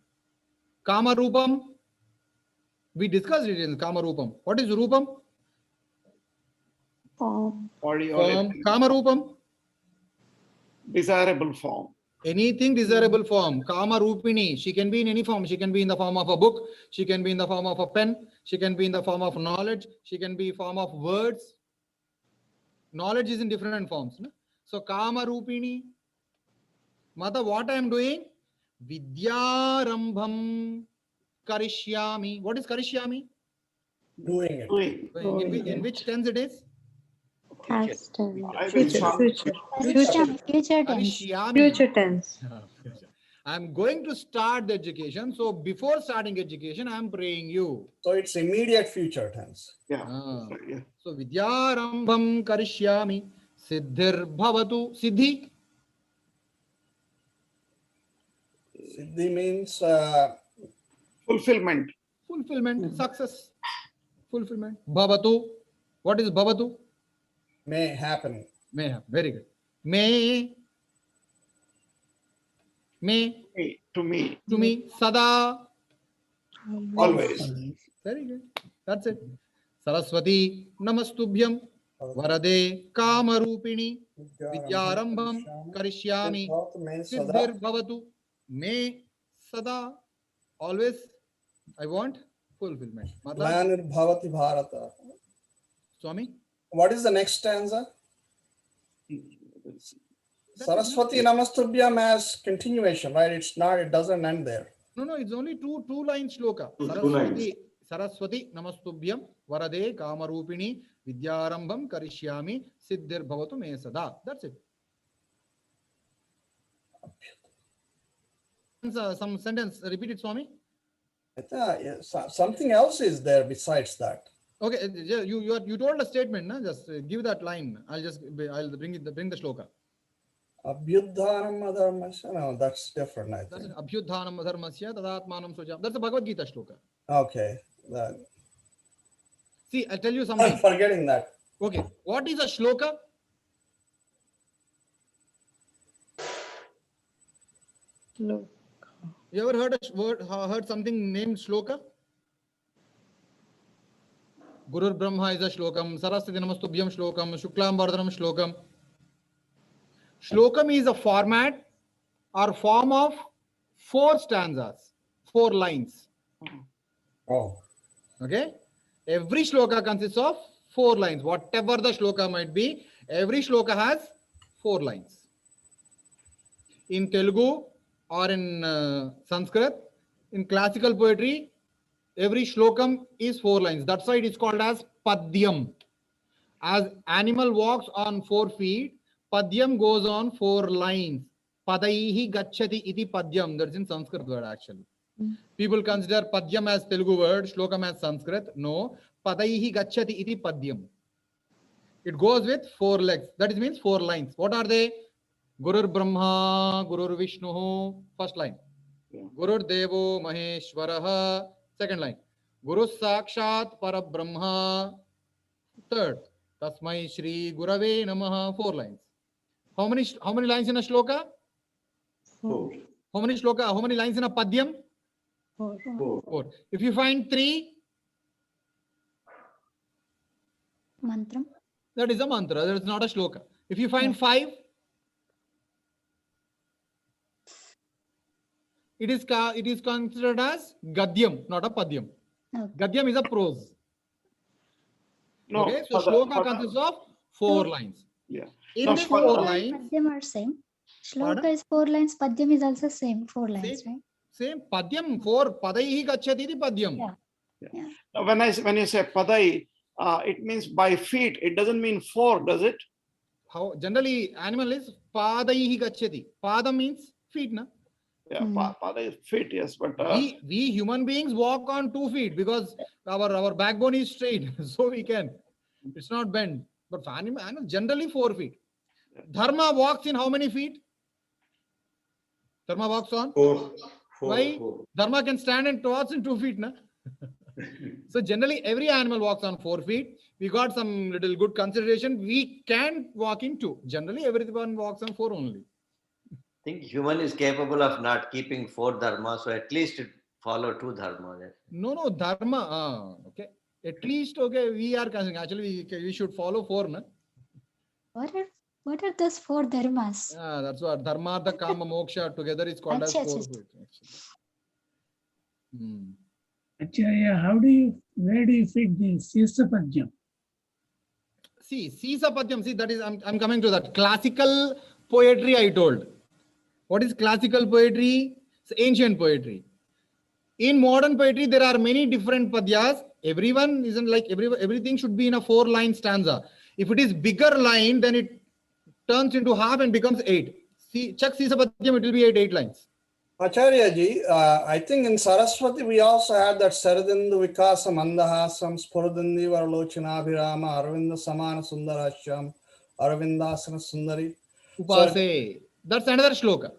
Kamarupam. We discussed it in Kamarupam. What is Rupam? Form. Body or Form. Kamarupam. desirable form. Anything desirable form. Kamarupini. She can be in any form. She can be in the form of a book. She can be in the form of a pen. She can be in the form of knowledge. She can be in form of words. Knowledge is in different forms. No? So Kamarupini. Mata, what I am doing? Vidyarambham Karishyami. What is Karishyami? Doing it. Doing. In which tense it is? Past tense. I will Future. start. Future. Future tense. Karishyami. Future tense. I am going to start the education. So before starting education, I am praying you. So it's immediate future tense. Yeah. Ah. Yeah. So Vidyarambham Karishyami. Siddhir Bhavatu. Siddhi. Siddhi means Fulfillment. Fulfillment. Success. Fulfillment. Bhavatu. What is Bhavatu? may happen. May have. Very good. Me. To me, To me. Sada. always. Very good. That's it. Saraswati Namastubhyam Varade Kamarupini Vidyarambham Karishyami Siddhir Bhavatu Me Sada. Always I want fulfillment. Mata Glanir Bhavati Bharata. Swami. What is the next stanza? Saraswati Namastubhyam has continuation, right? It's not, it doesn't end there. No, it's only two line shloka. Two lines. Saraswati Namastubhyam Varade Kamarupini Vidyarambham Karishyami Siddhir Bhavatu Me Sada. That's it. Some sentence, repeat it, Swami. Something else is there besides that. Okay, you told a statement, na? Just give that line. I'll bring the shloka. Abhyudhanam adharmasya. No, that's different, I That's think. it. Abhyudhanam adharmasya tadatmanam sujam. That's the Bhagavad Gita shloka. Okay. See, I'll tell you I'm something. forgetting that. Okay, what is a shloka? You ever heard something named shloka? Gurur Brahma is a shlokam. Saraswati Namastubhyam shlokam. Shuklam Vardhanam shlokam. Shlokam is a format or form of 4 stanzas, 4 lines. Oh. Okay? Every shloka consists of 4 lines. Whatever the shloka might be, every shloka has 4 lines. In Telugu or in Sanskrit, in classical poetry, every shlokam is 4 lines. That's why it is called as padyam. As animal walks on 4 feet, padyam goes on 4 lines. Padaihi gacchati iti padyam. That's in Sanskrit word actually. People consider padyam as Telugu word, shlokam as Sanskrit. No, padaihi gacchati iti padyam. It goes with 4 legs. That means 4 lines. What are they? Gurur Brahma, Gurur Vishnu. First line. Gurur Devo Maheshwaraha. Second line. Guru Sakshat Parabrahma. Third. Tasmai Shri Gurave Namaha. 4 lines. How many lines in a shloka? 4. How many lines in a padyam? 4. If you find 3, Mantram. that is a mantra. That is not a shloka. If you find 5, it is considered as gadyam, not a padyam. Okay. Gadyam is a prose. No, Okay, so for the- shloka for the- consists of 4 lines. Yeah. In No, this for 4 the- lines, Padyam are same. Pardon? Shloka is 4 lines. Padyam is also same 4 lines, Same. right? same padyam 4 padaihi gacchati iti padyam. Yeah. Now, when you say padai, it means by feet. It doesn't mean 4, does it? How generally animal is padaihi gacchati. Pada means feet, na? Yeah, padai is feet, yes, but We human beings walk on 2 feet because our backbone is straight, so we can. It's not bent. But for animal generally 4 feet. Dharma walks in how many feet? Dharma walks on. 4. Why? 4. Dharma can stand and walks in 2 feet, na? So generally every animal walks on 4 feet. We got some little good consideration. We can walk in 2. Generally everyone walks on 4 only. I think human is capable of not keeping 4 dharma, so at least it follow 2 dharma. No, dharma. Okay. At least, okay, we are considering. Actually, we should follow 4, na? What are those 4 dharmas? That's what dharma, the kama, moksha together is called as 4 Achha. feet. Acharya, where do you fit the Sisapadyam? See, Sisapadyam, that is, I'm coming to that. Classical poetry, I told. What is classical poetry? It's ancient poetry. In modern poetry, there are many different padyas. Everyone isn't like everything should be in a 4-line stanza. If it is bigger line, then it turns into half and becomes 8. See, check Sisapadyam, it will be 8 lines. Acharya ji, I think in Saraswati we also had that Saradandu Vikasa Mandahasam Spurdandi Varalochanabhirama Aravinda Samana Sundarashyam Aravindasana Sundari. Upase. That's another shloka.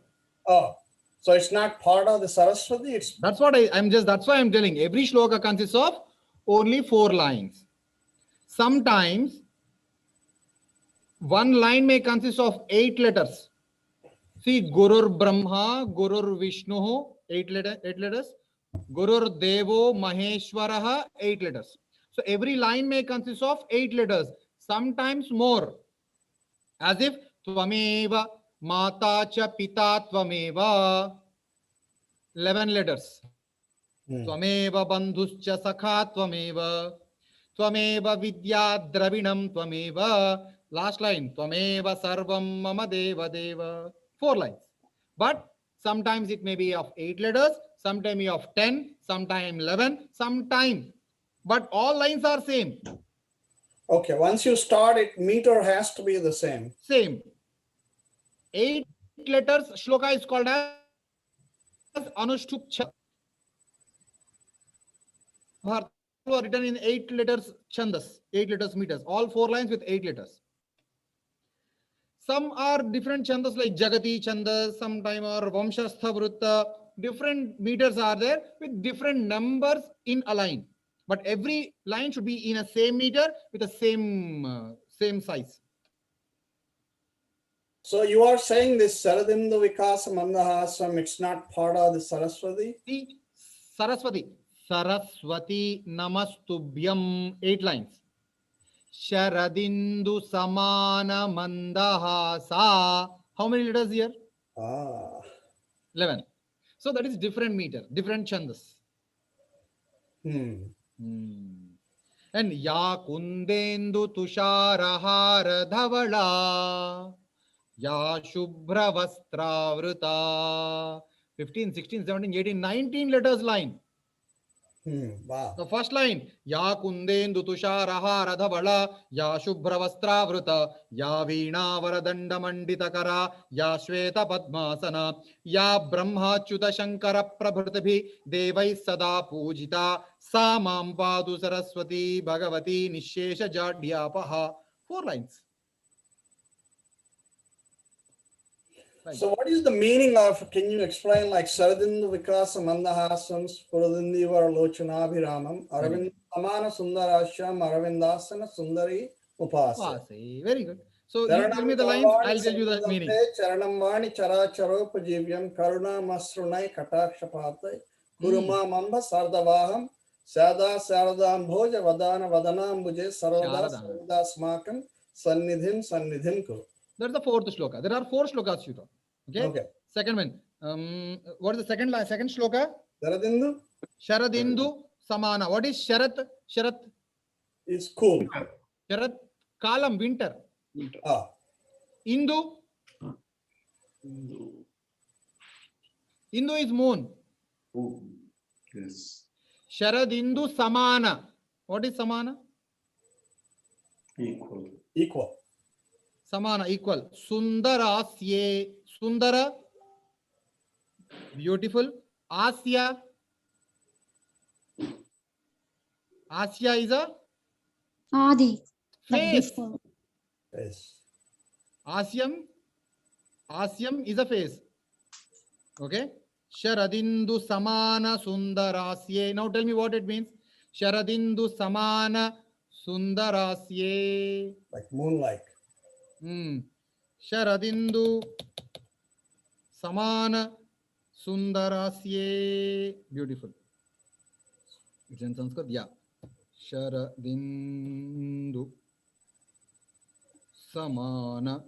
Oh, so it's not part of the Saraswati, it's That's what that's why I'm telling. Every shloka consists of only 4 lines. Sometimes one line may consist of 8 letters. See, Gurur Brahma, Gurur Vishnu, 8 letters. Gurur Devo Maheshwaraha, 8 letters. So every line may consist of 8 letters, sometimes more. As if Tvameva Mata Cha Pita Tvameva, 11 letters. Tvameva Bandhuscha Sakha Tvameva, Tvameva Vidya Dravinam Tvameva. Last line, Tvameva Sarvam Mama Deva Deva. 4 lines. But sometimes it may be of 8 letters, sometimes of 10, sometimes 11, sometime. But all lines are same. Okay, once you start it, meter has to be the same. Same. 8 letters shloka is called as Anushtup Chand. Bharata are written in 8 letters chandas, 8 letters meters. All 4 lines with 8 letters. Some are different chandas like Jagati Chandas, sometime or Vamshastha Vrutta. Different meters are there with different numbers in a line. But every line should be in a same meter with the same size. So you are saying this Saradindu Vikasa Mandahasam, it's not part of the Saraswati? See, Saraswati. Saraswati Namastubhyam, 8 lines. Sharadindu Samana Mandahasa. How many letters here? 11. So that is different meter, different chandas. And Ya Kundendu Tusharahara Dhavala, Ya Shubhra Vastravrita. 15, 16, 17, 18, 19 letters line. Wow. The first line, Ya Kundendu Tusharahara Dhavala, Ya Shubhra Vastravrita, Ya Veena Varadanda Manditakara, Ya Shweta Padmasana, Ya Brahma Chuta Shankara Prabhrtabhi, Devai Sada Pujita, Sa Mam Padu Saraswati Bhagavati Nishesha Jadhyapaha. 4 lines. So what is the meaning of, can you explain like Saradindu Vikasa Mandahasam, Spuradindivara Lochanabhiramam, Aravind Amana Sundarashyam, Aravindasana Sundari Upasa. Very good. So you tell me the lines, I'll tell you the meaning. Charanam Vani Chara Charopajivyam Karuna Masrunai Katakshapate Kuruma Mamba Sardavaham Sada Saradam Bhoja Vadana Vadanam Buje Sarada Sarada Smakam Sannidhim Sannidhim Kuru. That's the 4th shloka. There are 4 shlokas, Shuta. Okay. Second one. What is the second shloka? Saradindu? Sharadindu Samana. What is Sharat? Sharat is cool. Sharat Kalam, winter. Indu? Indu is moon. Yes. Sharadindu Samana. What is Samana? Equal. Samana, equal. Sundarasye. Sundara, beautiful. Asya. Asya is a Adi. face. Yes. Asyam is a face. Okay. Sharadindu Samana Sundarasye. Now tell me what it means. Sharadindu Samana Sundarasye. Like moonlight. Sharadindu Samana Sundarasye. Beautiful. It's in Sanskrit. Yeah. Sharadindu Samana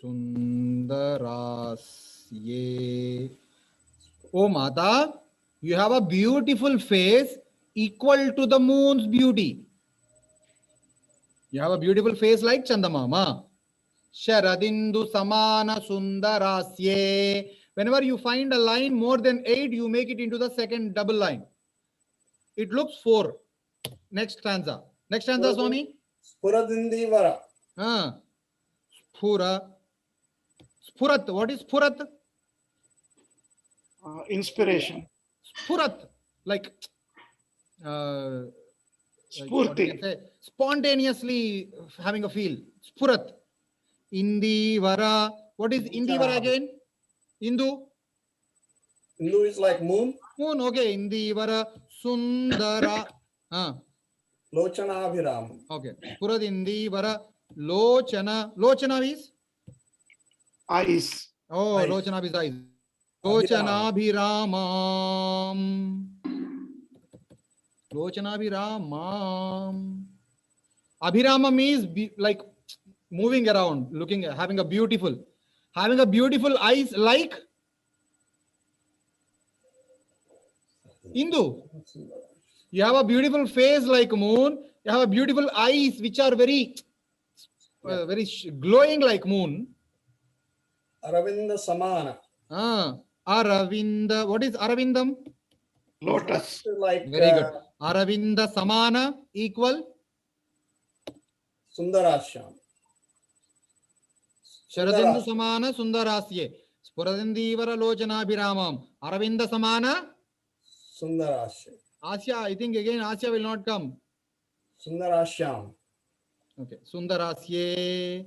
Sundarasye. Oh Mata, you have a beautiful face equal to the moon's beauty. You have a beautiful face like Chandamama. Sharadindu Samana Sundarasye. Whenever you find a line more than 8, you make it into the second double line. It looks 4. Next stanza. Next stanza, Swami. Spuradindivara. Spura. Spurat. What is Spurat? Inspiration. Spurat. Like Spurti. Spontaneously having a feel. Spurat. Indivara. What is Indivara again? Indu? Indu is like moon. Moon, okay. Indivara Sundara. Lochanabhiram. Okay. Purad Indivara Lochana. Lochana is? Eyes. Oh, Eyes. Lochana is eyes. Lochanabhiramam. Lochanabhiramam. Abhiramam means like moving around, looking, having a beautiful eyes like Indu. You have a beautiful face like moon. You have a beautiful eyes which are very glowing like moon. Aravinda Samana. Aravinda. What is Aravindam? Lotus. Like Very good. Aravinda Samana equal Sundarashyam. Sharadendu Samana Sundarasye. Spuradindivara Lochanabhiramam. Aravinda Samana Sundarasya. Asya. I think again Asya will not come. Sundarashyam. Okay. Sundarasye.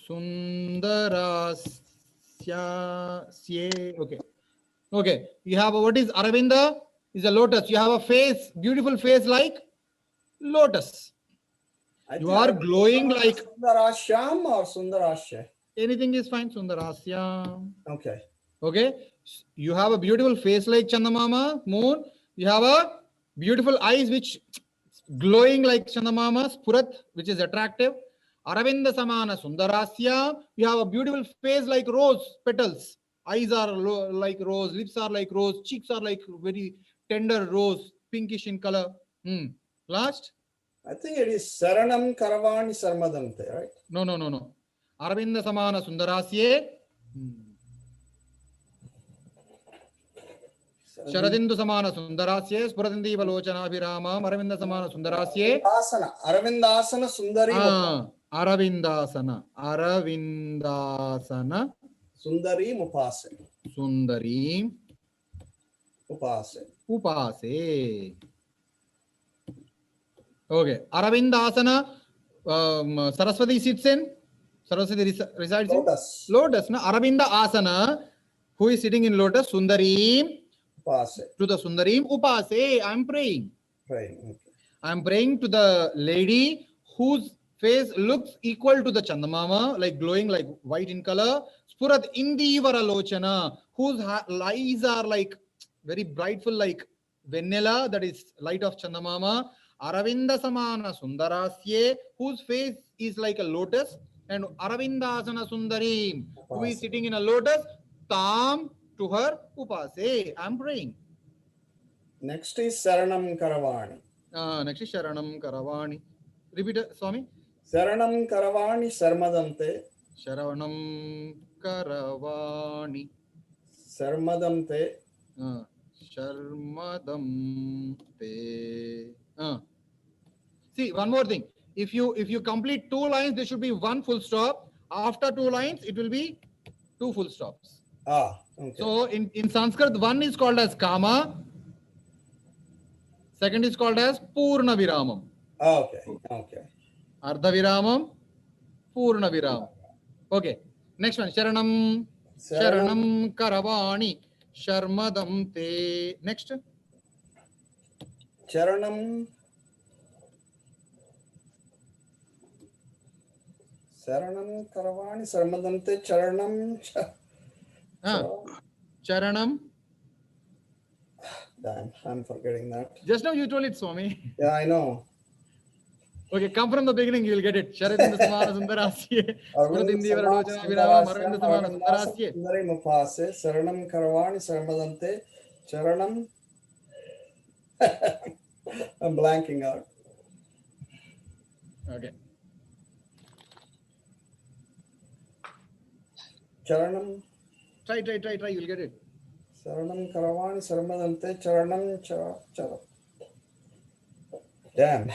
Sundarasya. Okay. Okay. You have what is Aravinda? Is a lotus. You have a face, beautiful face like lotus. You are glowing like Sundarashyam or Sundarasya? anything is fine. Sundarasya. Okay. Okay. You have a beautiful face like Chandamama, moon. You have a beautiful eyes which glowing like Chandamama, Spurat, which is attractive. Aravinda Samana Sundarasya. You have a beautiful face like rose petals. Eyes are like rose, lips are like rose, cheeks are like very tender rose, pinkish in color. Last? I think it is Saranam Karavani Sarmadante, right? No. Aravinda Samana Sundarasye. Sharadindu Samana Sundarasye. Spuradindiva Lochanabhiramam. Aravinda Samana Sundarasye. Aravindasana Sundari. Aravindasana. Sundari Mupase. Sundari Upase. Okay. Aravindasana. Saraswati sits in. Saraswati resides in lotus. Na Aravinda Asana. Who is sitting in lotus? Sundarim. Upase. To the Sundarim Upase. I am praying. Okay. I am praying to the lady whose face looks equal to the Chandamama, like glowing like white in color. Spurat Indivara Lochana, whose eyes are like very brightful like vanilla, that is light of Chandamama. Aravinda Samana Sundarasye, whose face is like a lotus. And Aravindasana Sundarim, who is sitting in a lotus. Tam, to her Upase. I am praying. Next is Saranam Karavani. Next is Sharanam Karavani. Repeat it, Swami. Saranam Karavani Sarmadante. Sharanam Karavani. Sarmadante. Sharmadamte. See, one more thing. If you complete 2 lines, there should be 1 full stop. After 2 lines, it will be 2 full stops. Okay. So in Sanskrit, 1 is called as Kama. Second is called as Purna Viramam. Okay. Ardha Viramam, Purna Viramam. Okay. Next one. Sharanam Karavani. Sharmadam Te. Next. Charanam Karavani Sarmadante Charanam. Charanam. Damn, I'm forgetting that. Just now you told it, Swami. Yeah, I know. Okay, come from the beginning, you will get it. Sharadinda Samana Sundarasye. Spuradindivara Lochanabhiramam. Aravinda Samana Sundarasye. Sundari Mupase. Saranam Karavani Sarmadante Charanam. I'm blanking out. Okay. Charanam. Try. You will get it. Saranam Karavani Sarmadante Charanam Chara. Damn.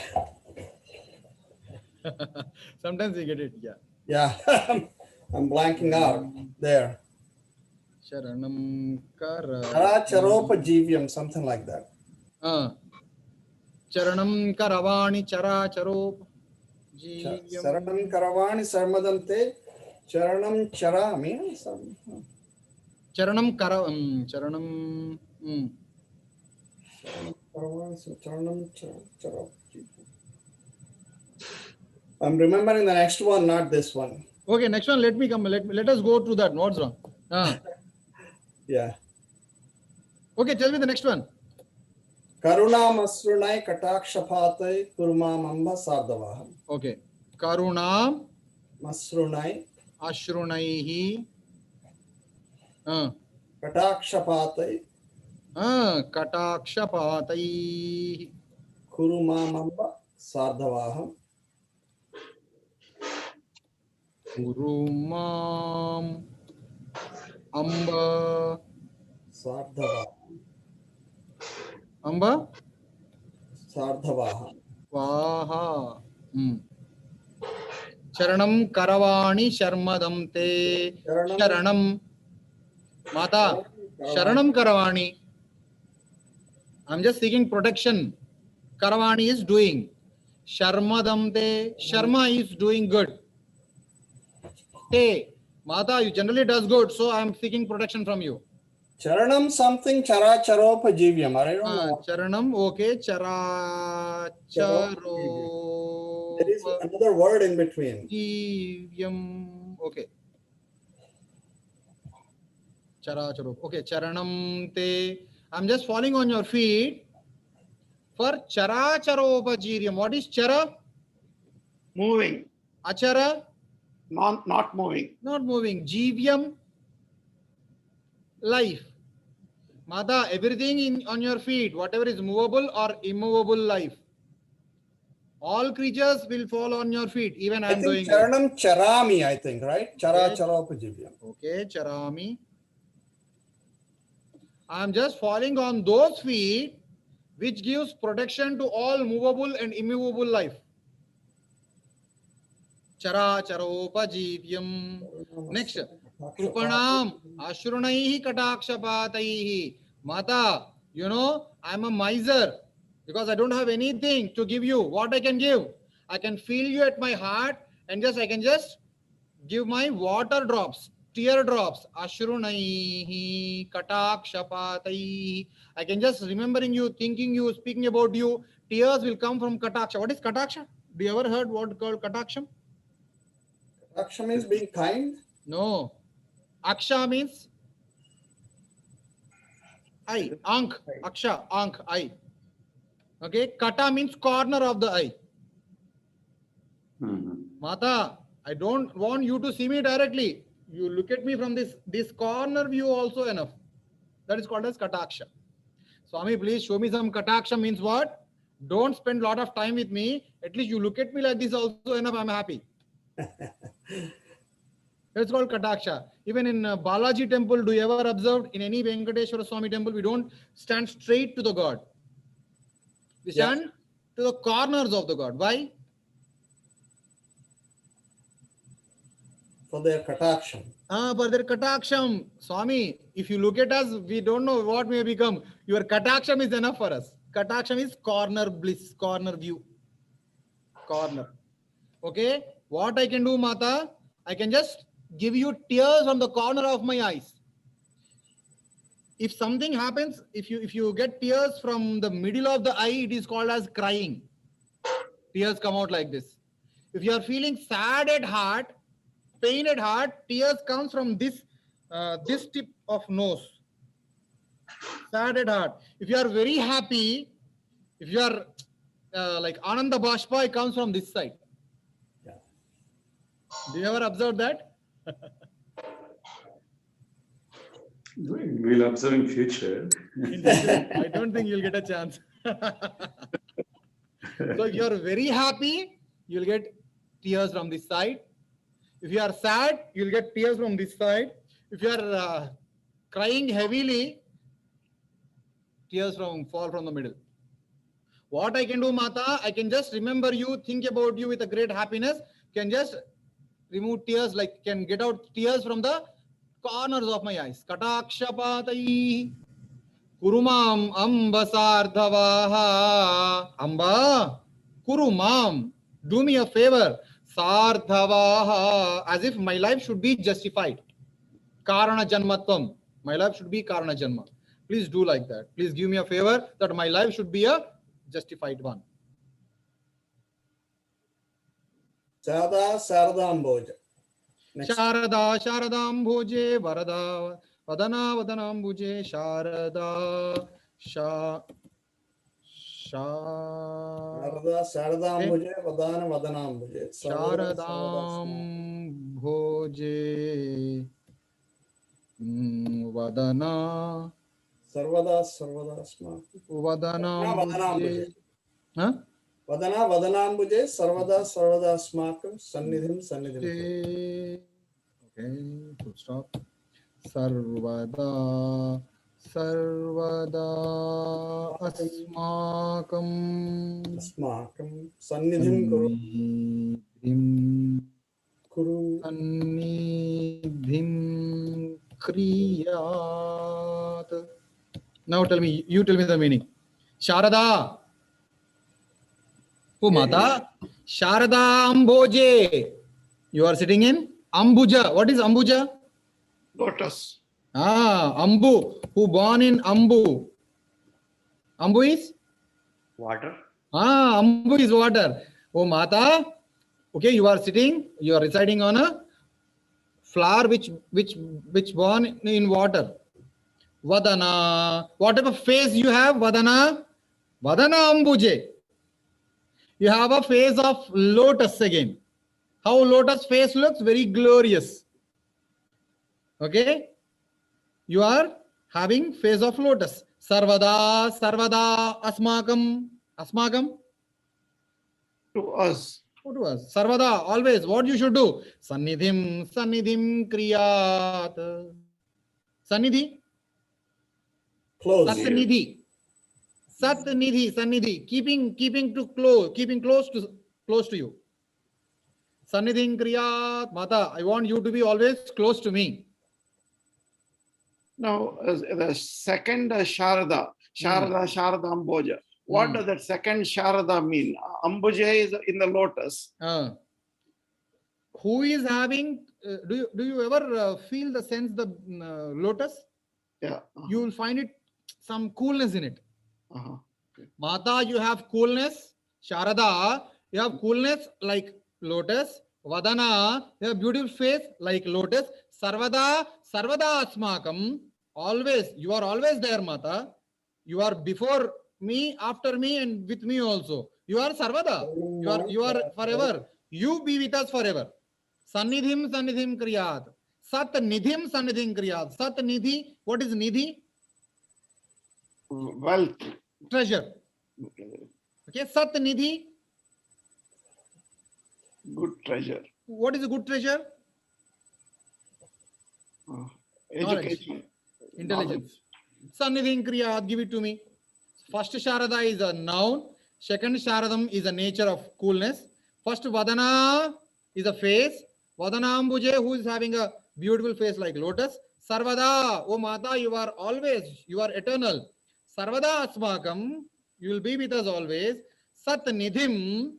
Sometimes you get it. Yeah. I'm blanking out there. Sharanam Charopa Jivyam, something like that. Charanam Karavani Chara Charop. Saranam Karavani Sarmadante Charanam Chara means Charanam Charanam. Karavani Charanam Chara. I'm remembering the next one, not this one. Okay, next one. Let me come. Let us go through that. What's wrong? Yeah. Okay, tell me the next one. Karuna Masrunai Katakshapatai Kurma Mamba Sardavaham. Okay. Karunam Masrunai ashrunaihi Katakshapatai katakshapatai Kuruma Mamba Sardavaham. Gurumam amba Sardavaham. amba Sardavaham. Vaha. Charanam karavani sharmadam te. Sharanam. Mata. Sharanam karavani. I'm just seeking protection. Karavani is doing. Sharmadam te. Sharma is doing good. Te. Mata, you generally does good, so I'm seeking protection from you. Charanam something chara charopa jivyam. I don't know. Charanam, okay. Chara charo. There is another word in between. Jivyam. Okay. Chara charo. Okay. Charanam te. I'm just falling on your feet for chara charopa jiryam. What is chara? Moving, Achara? not moving. Not moving. Jivyam? Life. Mata, everything on your feet, whatever is movable or immovable life. All creatures will fall on your feet. Even I am doing this. Charanam charami, I think, right? Chara Yes. charopa jivyam. Okay, charami. I am just falling on those feet which gives protection to all movable and immovable life. Chara charopa jivyam. Next. Krupanam ashrunaihi katakshapataihi. Mata, you know, I'm a miser because I don't have anything to give you. What I can give? I can feel you at my heart and I can just give my water drops, tear drops. Ashrunaihi katakshapataihi. I can just remembering you, thinking you, speaking about you. Tears will come from kataksha. What is kataksha? Do you ever heard what called kataksham? Kataksha means being kind. No. Aksha means eye. Ankh. Aksha. Ankh. Eye. Okay. Kata means corner of the eye. Mata, I don't want you to see me directly. You look at me from this corner view also enough. That is called as kataksha. Swami, please show me some kataksha means what? Don't spend a lot of time with me. At least you look at me like this also enough. I'm happy. It's called kataksha. Even in Balaji temple, do you ever observe in any Venkateshwara Swami temple, we don't stand straight to the God. We stand to the corners of the God. Why? For their kataksham. For their kataksham. Swami, if you look at us, we don't know what may become. Your kataksham is enough for us. Kataksham is corner bliss, corner view. Corner. Okay? What I can do, Mata? I can just give you tears from the corner of my eyes. If something happens, if you get tears from the middle of the eye, it is called as crying. Tears come out like this. If you are feeling sad at heart, pain at heart, tears comes from this tip of nose. Sad at heart. If you are very happy, if you are like Ananda Bashpa, it comes from this side. Yeah. Do you ever observe that? We'll observe in future. I don't think you'll get a chance. So if you're very happy, you'll get tears from this side. If you are sad, you'll get tears from this side. If you are crying heavily, tears fall from the middle. What I can do, Mata, I can just remember you, think about you with a great happiness, can just remove tears, like can get out tears from the corners of my eyes. Katakshapatai kurumam amba sardhavaha. Amba kurumam. Do me a favor. Sardhavaha. As if my life should be justified. Karana janmatvam. My life should be karana janma. Please do like that. Please give me a favor that my life should be a justified one. Sada Saradamboja. Next. Sharada Sharadambuje Varada Vadana Vadanambuje Sharada Sarada Saradambuje Vadana Vadanambuje. Sharadam Bhoje Vadana Sarvada Sma. Vadanambuje. Huh? Vadana Vadanambuje Sarvada Smakam Sannidhim Sannidhim. Okay, full stop. Sarvada Asmakam Asmakam Sannidhim Kuru. Kuru. Sannidhim Kriyat. Now you tell me the meaning. Sharada. Oh, Mata. Sharada Amboje. You are sitting in Ambuja. What is Ambuja? Lotus. Ambu. Who born in Ambu? Ambu is? Water. Ambu is water. Oh, Mata. Okay, you are sitting. You are residing on a flower which born in water. Vadana. What type of face you have? Vadana. Vadana Ambuje. You have a face of lotus again. How lotus face looks? Very glorious. Okay. You are having face of lotus. Sarvada Asmakam. Asmakam. To us. What was? Sarvada, always. What you should do? Sannidhim Kriyat. Sannidhi. Close. Satnidhi. Sannidhi. Keeping close to you. Sannidhim Kriyat. Mata, I want you to be always close to me. Now, the second Sharada Amboja. What does that second Sharada mean? Ambuja is in the lotus. Who is having, do you ever feel the sense the lotus? Yeah. You will find it some coolness in it. Okay. Mata, you have coolness. Sharada, you have coolness like lotus. Vadana, you have beautiful face like lotus. Sarvada Asmakam. Always, you are always there, Mata. You are before me, after me, and with me also. You are Sarvada. You are forever. You be with us forever. Sannidhim Kriyat. Satnidhim Kriyat. Satnidhi. What is Nidhi? Wealth. Treasure. Okay. Satnidhi. Good treasure. What is a good treasure? Education. Intelligence. Sannidhim Kriyat. Give it to me. First Sharada is a noun. Second Sharadam is a nature of coolness. First Vadana is a face. Vadana Ambuje, who is having a beautiful face like lotus. Sarvada, oh Mata, you are eternal. Sarvada Asmakam, you will be with us always. Satnidhim,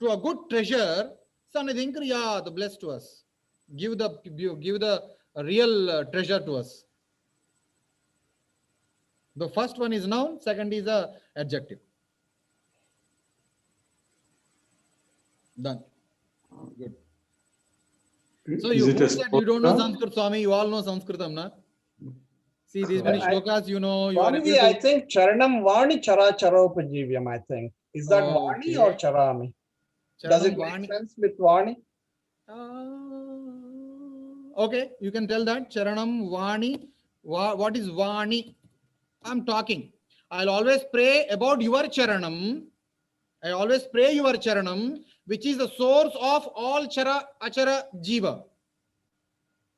to a good treasure. Sannidhim Kriyat, bless to us. Give the real treasure to us. The first one is noun, second is a adjective. Done. Good. So Is who it a said you don't know sloka? Sanskrit, Swami? You all know Sanskritam, na? See these many shlokas, you know. You are able Swamiji, to... I think Charanam Vani Chara Charopajivyam, I think. Is that Vani or Charami? Does it make sense with Vani? Okay, you can tell that. Charanam Vani. What is Vani? I'm talking. I'll always pray about your Charanam. I always pray your Charanam, which is the source of all Chara Achara Jiva.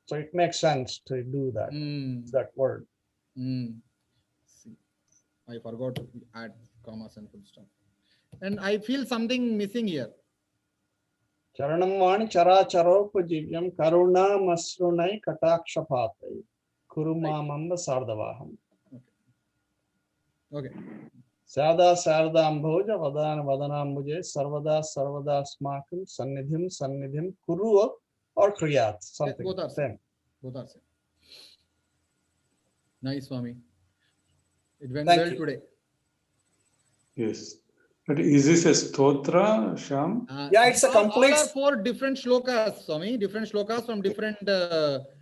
So it makes sense to do that. That word. See, I forgot to add commas and full stop. And I feel something missing here. Charanam Vani Chara Charopajivyam Karuna Masrunai Katakshapate Kurumamamba Sardavaham. Okay. Sada Ambhoja Vadana Vadanambuje Sarvada Smakam Sannidhim Kuru or Kriyat. Something. Both are same. Both are same. Nice, Swami. It went Thank well you. today. Yes. But is this a stotra, Sham? Yeah, it's a all complete. are 4 different shlokas, Swami. Different shlokas from different.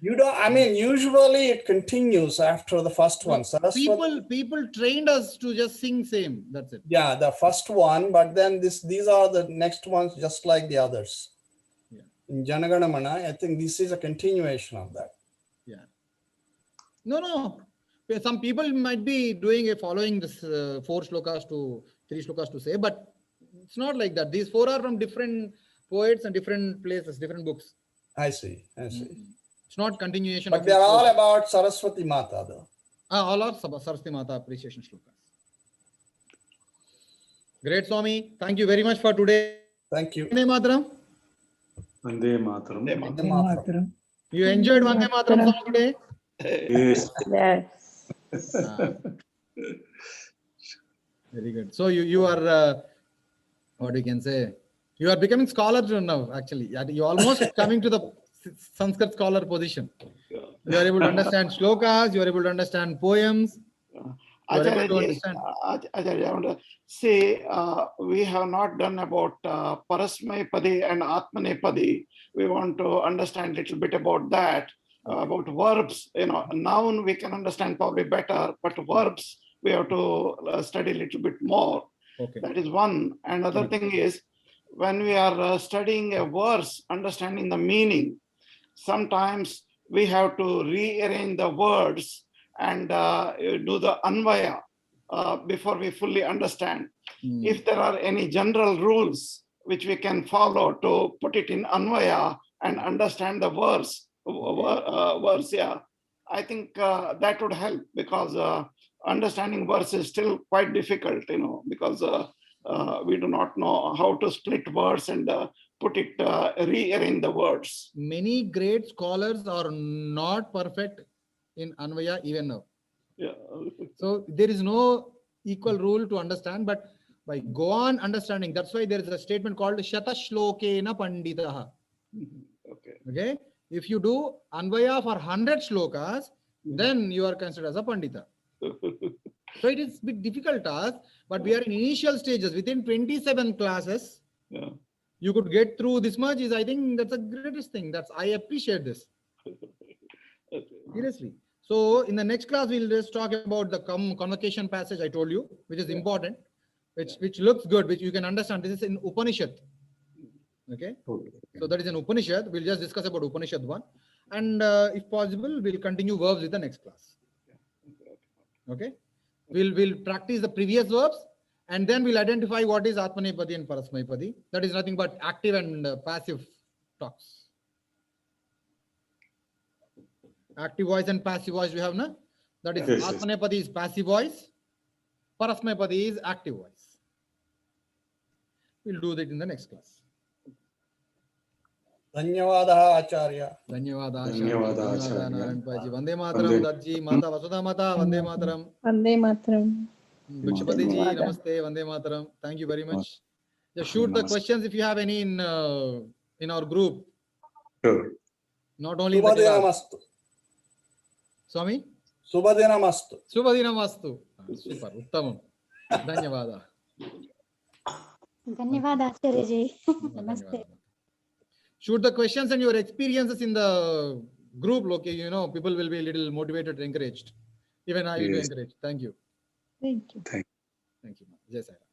You don't. I mean, usually it continues after the first one. No, Saraswati. people trained us to just sing same. That's it. Yeah, the first one, but then these are the next ones, just like the others. Yeah. In Janaganamana, I think this is a continuation of that. Yeah. No. Some people might be following this 4 shlokas to 3 shlokas to say, but it's not like that. These 4 are from different poets and different places, different books. I see. It's not continuation. But of they're each all shloka. about Saraswati Mata, though. All are Saraswati Mata appreciation shlokas. Great, Swami. Thank you very much for today. Thank you. Vande Mataram. Vande Mataram. Vande Mataram. Mataram. You enjoyed Vande Mataram song today? Yes. Very good. So you are what we can say? You are becoming scholar now. Actually, you almost coming to the Sanskrit scholar position. You are able to understand shlokas. You are able to understand poems. Acharya, I want to say we have not done about Parasmayapadi and Atmanepadi. We want to understand a little bit about that, about verbs. Noun we can understand probably better, but verbs we have to study a little bit more. Okay. That is one. Another thing is when we are studying a verse, understanding the meaning, sometimes we have to rearrange the words and do the anvaya before we fully understand. If there are any general rules which we can follow to put it in anvaya and understand the verse, I think that would help, because understanding verse is still quite difficult, because we do not know how to split words and put it, rearrange the words. Many great scholars are not perfect in Anvaya even now. Yeah. So there is no equal rule to understand, but by go on understanding, that's why there is a statement called Shata Shlokena Panditaha. Okay. Okay. If you do Anvaya for 100 shlokas, then you are considered as a Pandita. So it is a bit difficult task, but we are in initial stages. Within 27 classes, Yeah. you could get through this much. I think that's the greatest thing. I appreciate this. Okay. Seriously. So in the next class, we'll just talk about the convocation passage I told you, which is important, which looks good, which you can understand. This is in Upanishad. Okay. So that is an Upanishad. We'll just discuss about Upanishad 1. And if possible, we'll continue verbs with the next class. Okay. We'll practice the previous verbs, and then we'll identify what is Atmanepadi and Parasmayapadi. That is nothing but active and passive talks. Active voice and passive voice we have, na? That is Yes, Atmanepadi is passive voice, Parasmayapadi is active voice. We'll do that in the next class. Dhanyavadaha Acharya. Dhanyavada Dhanyavada, Acharya. Acharya. Narayan Paji. Vande Mataram, Darji, Mata Vasudha Mata, Vande Mataram. Vande Mataram. Bhikshapati ji, Dhanyavada. Namaste, Vande Mataram. Thank you very much. Just shoot the questions if you have any in our group. Sure. Not only in the class. Subhadinamastu. Swami? Subhadinamastu. Subhadinamastu. Super, Uttamam. Dhanyavada. Dhanyavad Acharya ji. Namaste. Shoot the questions and your experiences in the group. Okay, people will be a little motivated and encouraged. Even I will be Yes. encouraged. Thank you. Thank you. Thank you. Jai Sai Ram.